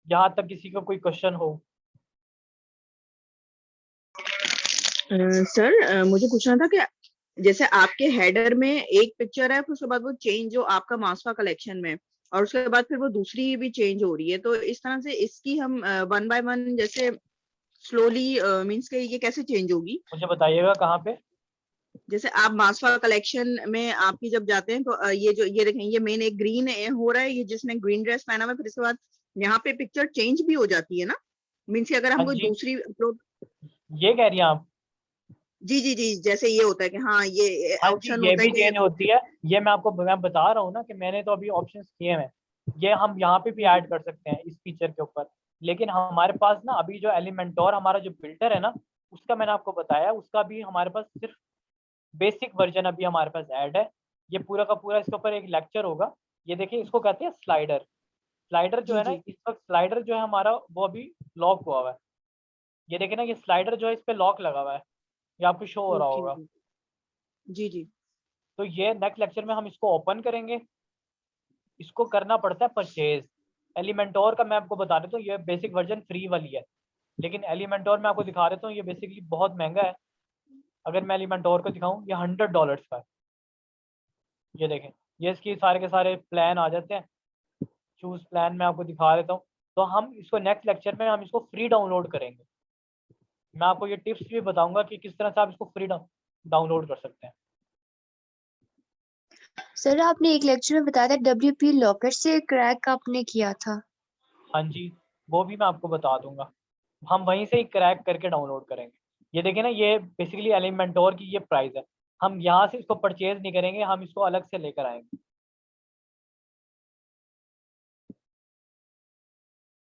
यहाँ तक किसी को कोई क्वेश्चन हो। सर मुझे पूछना था कि जैसे आपके हेडर में एक पिक्चर है, फिर उसके बाद वो चेंज जो आपका मास्वा कलेक्शन में, और उसके बाद फिर वो दूसरी भी चेंज हो रही है, तो इस तरह से इसकी हम वन बाय वन जैसे स्लोली मींस के ये कैसे चेंज होगी? मुझे बताइएगा कहाँ पे। जैसे आप मास्वा कलेक्शन में आपकी जब जाते हैं तो ये जो ये देखें ये मेन एक ग्रीन हो रहा है, ये जिसने ग्रीन ड्रेस पहना हुआ है, फिर इसके बाद यहाँ पे पिक्चर चेंज भी हो जाती है ना, मीन्स अगर हम हाँ कोई जी, दूसरी अपलोड। ये कह रही हैं आप। जी जी जी, जैसे ये होता है कि हाँ ये हाँ जी, ऑप्शन ये होता है भी कि चेंज होती है। ये मैं बता रहा हूँ ना कि मैंने तो अभी ऑप्शंस किए हैं, ये हम यहाँ पे भी ऐड कर सकते हैं इस फीचर के ऊपर। लेकिन हमारे पास ना अभी जो एलिमेंटोर हमारा जो फिल्टर है ना उसका मैंने आपको बताया, उसका भी हमारे पास सिर्फ बेसिक वर्जन अभी हमारे पास ऐड है। ये पूरा का पूरा इसके ऊपर एक लेक्चर होगा। ये देखिए इसको कहते हैं स्लाइडर। स्लाइडर जो जी है ना जी इस वक्त स्लाइडर जो है हमारा वो अभी लॉक हुआ हुआ है। ये देखिए ना ये स्लाइडर जो है इस पे लॉक लगा हुआ है, ये आपको शो हो रहा ओके होगा। जी जी तो ये नेक्स्ट लेक्चर में हम इसको ओपन करेंगे। इसको करना पड़ता है परचेज। एलिमेंटोर का मैं आपको बता देता हूँ, ये बेसिक वर्जन फ्री वाली है, लेकिन एलिमेंटोर मैं आपको दिखा देता हूँ ये बेसिकली बहुत महंगा है। अगर मैं एलिमेंटोर को दिखाऊँ ये $100 का है। ये देखें ये इसकी सारे के सारे प्लान आ जाते हैं। चूज प्लान मैं आपको दिखा देता हूँ। तो हम इसको नेक्स्ट लेक्चर में हम इसको फ्री डाउनलोड करेंगे। मैं आपको ये टिप्स भी बताऊंगा कि किस तरह से आप इसको फ्री डाउनलोड कर सकते हैं। सर आपने एक लेक्चर में बताया था WP लॉकर से क्रैक आपने किया था। हाँ जी, वो भी मैं आपको बता दूंगा। हम वहीं से ही क्रैक करके डाउनलोड करेंगे। ये देखिए ना ये बेसिकली एलिमेंटोर की ये प्राइस है। हम यहाँ से इसको परचेज नहीं करेंगे, हम इसको अलग से लेकर आएंगे।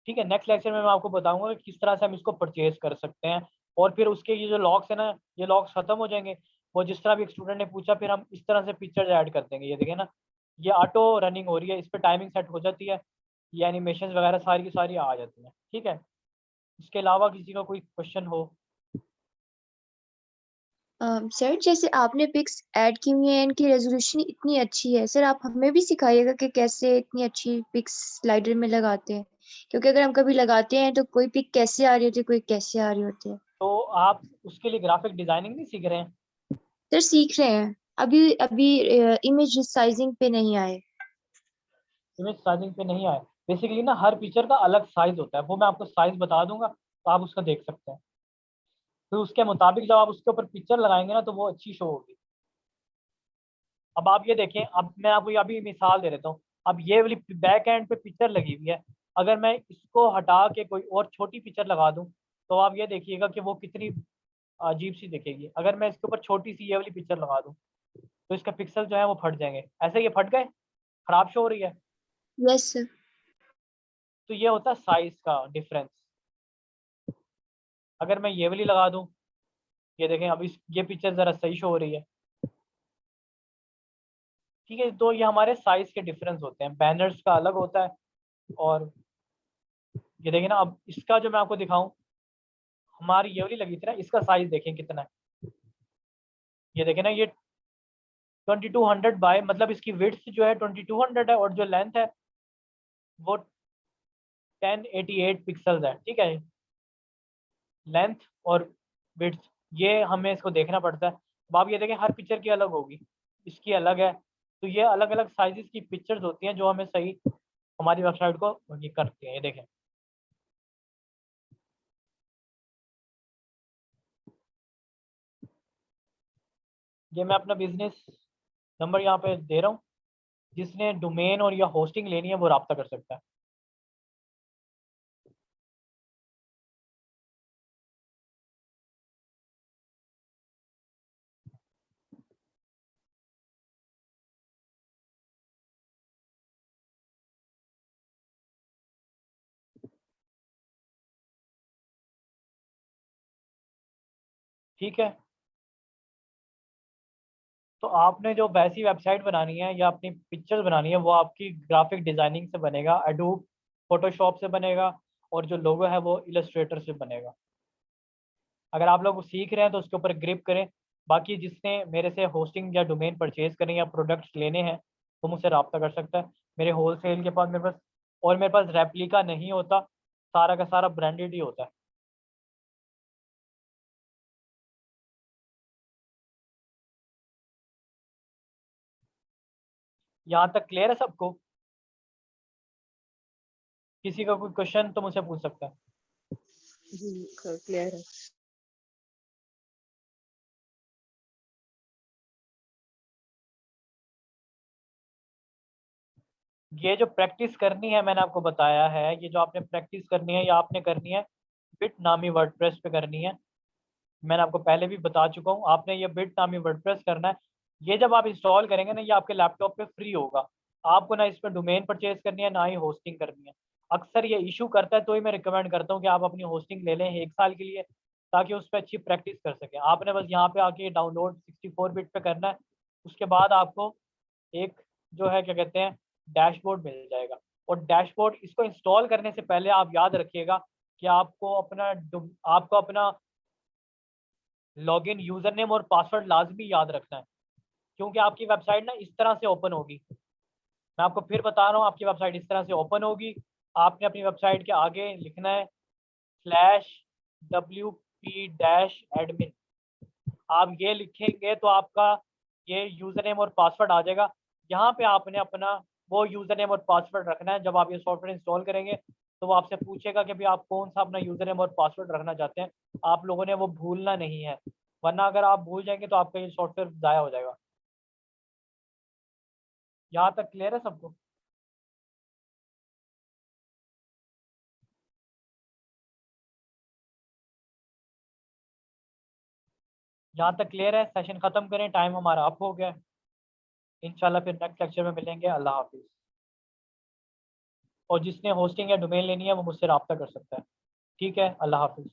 ठीक है, नेक्स्ट लेक्चर में मैं आपको बताऊंगा कि किस तरह से हम इसको परचेज कर सकते हैं। और फिर उसके ये जो लॉक्स है ना ये लॉक्स खत्म हो जाएंगे। वो जिस तरह भी एक स्टूडेंट ने पूछा फिर हम इस तरह से पिक्चर्स ऐड कर देंगे। ये देखिए ना ये ऑटो रनिंग हो रही है, इस पर टाइमिंग सेट हो जाती है, ये एनिमेशन वगैरह सारी की सारी आ जाती हैं। ठीक है, इसके अलावा किसी का कोई क्वेश्चन हो। सर जैसे आपने पिक्स ऐड की हुई हैं इनकी रेजोल्यूशन इतनी अच्छी है, सर आप हमें भी सिखाइएगा कि कैसे इतनी अच्छी पिक्स स्लाइडर में लगाते हैं, क्योंकि अगर हम कभी लगाते हैं तो कोई पिक कैसे आ रही होती है कोई कैसे आ रही होती है। तो आप उसके लिए ग्राफिक डिजाइनिंग नहीं सीख रहे हैं? सर सीख रहे हैं, अभी अभी इमेज साइजिंग पे नहीं आए। इमेज साइजिंग पे नहीं आए। बेसिकली ना हर फीचर का अलग साइज होता है, वो मैं आपको साइज बता दूंगा तो आप उसका देख सकते हैं। फिर उसके मुताबिक जब आप उसके ऊपर पिक्चर लगाएंगे ना तो वो अच्छी शो होगी। अब आप ये देखें, अब मैं आपको अभी मिसाल दे देता हूँ। अब ये वाली बैक एंड पे पिक्चर लगी हुई है, अगर मैं इसको हटा के कोई और छोटी पिक्चर लगा दूं तो आप ये देखिएगा कि वो कितनी अजीब सी दिखेगी। अगर मैं इसके ऊपर छोटी सी ये वाली पिक्चर लगा दूँ तो इसका पिक्सल जो है वो फट जाएंगे। ऐसे ये फट गए, खराब शो हो रही है। Yes sir. तो ये होता है साइज का डिफरेंस। अगर मैं ये वाली लगा दूं, ये देखें अब इस ये पिक्चर ज़रा सही शो हो रही है, ठीक है। तो ये हमारे साइज के डिफरेंस होते हैं, बैनर्स का अलग होता है। और ये देखें ना, अब इसका जो मैं आपको दिखाऊं, हमारी ये वाली लगी थी ना, इसका साइज देखें कितना है। ये देखें ना, ये 2200 बाय, मतलब इसकी विड्थ जो है 2200 है और जो लेंथ है वो 1088 पिक्सल्स है, ठीक है। लेंथ और विड्थ ये हमें इसको देखना पड़ता है। अब आप ये देखें हर पिक्चर की अलग होगी, इसकी अलग है। तो ये अलग अलग साइजेस की पिक्चर्स होती हैं जो हमें सही हमारी वेबसाइट को ये करती हैं। ये देखें, ये मैं अपना बिजनेस नंबर यहाँ पे दे रहा हूँ, जिसने डोमेन और या होस्टिंग लेनी है वो रब्ता कर सकता है। ठीक है, तो आपने जो वैसी वेबसाइट बनानी है या अपनी पिक्चर्स बनानी है वो आपकी ग्राफिक डिजाइनिंग से बनेगा, एडोब फोटोशॉप से बनेगा, और जो लोगो है वो इलस्ट्रेटर से बनेगा। अगर आप लोग सीख रहे हैं तो उसके ऊपर ग्रिप करें। बाकी जिसने मेरे से होस्टिंग या डोमेन परचेज करनी या प्रोडक्ट्स लेने हैं वो मुझसे रब्ता कर सकता है। मेरे होलसेल के पास मेरे पास, और मेरे पास रेप्लिका नहीं होता, सारा का सारा ब्रांडेड ही होता है। यहाँ तक क्लियर है सबको? किसी का कोई क्वेश्चन तो मुझसे पूछ सकता है। जी क्लियर है। ये जो प्रैक्टिस करनी है मैंने आपको बताया है, ये जो आपने प्रैक्टिस करनी है या आपने करनी है बिट नामी वर्डप्रेस पे करनी है। मैंने आपको पहले भी बता चुका हूँ, आपने ये बिट नामी वर्डप्रेस करना है। ये जब आप इंस्टॉल करेंगे ना, ये आपके लैपटॉप पे फ्री होगा। आपको ना इस पर डोमेन परचेज करनी है ना ही होस्टिंग करनी है। अक्सर ये इशू करता है, तो ही मैं रिकमेंड करता हूँ कि आप अपनी होस्टिंग ले लें 1 साल के लिए, ताकि उस पर अच्छी प्रैक्टिस कर सकें। आपने बस यहाँ पे आके डाउनलोड 64 बिट पे करना है। उसके बाद आपको एक जो है क्या कहते हैं डैशबोर्ड मिल जाएगा। और डैशबोर्ड इसको इंस्टॉल करने से पहले आप याद रखिएगा कि आपको अपना लॉगिन यूजर नेम और पासवर्ड लाजमी याद रखना है, क्योंकि आपकी वेबसाइट ना इस तरह से ओपन होगी। मैं आपको फिर बता रहा हूँ, आपकी वेबसाइट इस तरह से ओपन होगी। आपने अपनी वेबसाइट के आगे लिखना है /wp-admin। आप ये लिखेंगे तो आपका ये यूज़र नेम और पासवर्ड आ जाएगा। यहाँ पे आपने अपना वो यूज़र नेम और पासवर्ड रखना है। जब आप ये सॉफ्टवेयर इंस्टॉल करेंगे तो वो आपसे पूछेगा कि भाई आप कौन सा अपना यूज़र नेम और पासवर्ड रखना चाहते हैं। आप लोगों ने वो भूलना नहीं है, वरना अगर आप भूल जाएंगे तो आपका ये सॉफ्टवेयर ज़ाया हो जाएगा। यहाँ तक क्लियर है सबको? यहाँ तक क्लियर है? सेशन ख़त्म करें, टाइम हमारा अप हो गया है। इंशाल्लाह फिर नेक्स्ट लेक्चर में मिलेंगे। अल्लाह हाफिज़। और जिसने होस्टिंग या डोमेन लेनी है वो मुझसे रब्ता कर सकता है। ठीक है, अल्लाह हाफिज़।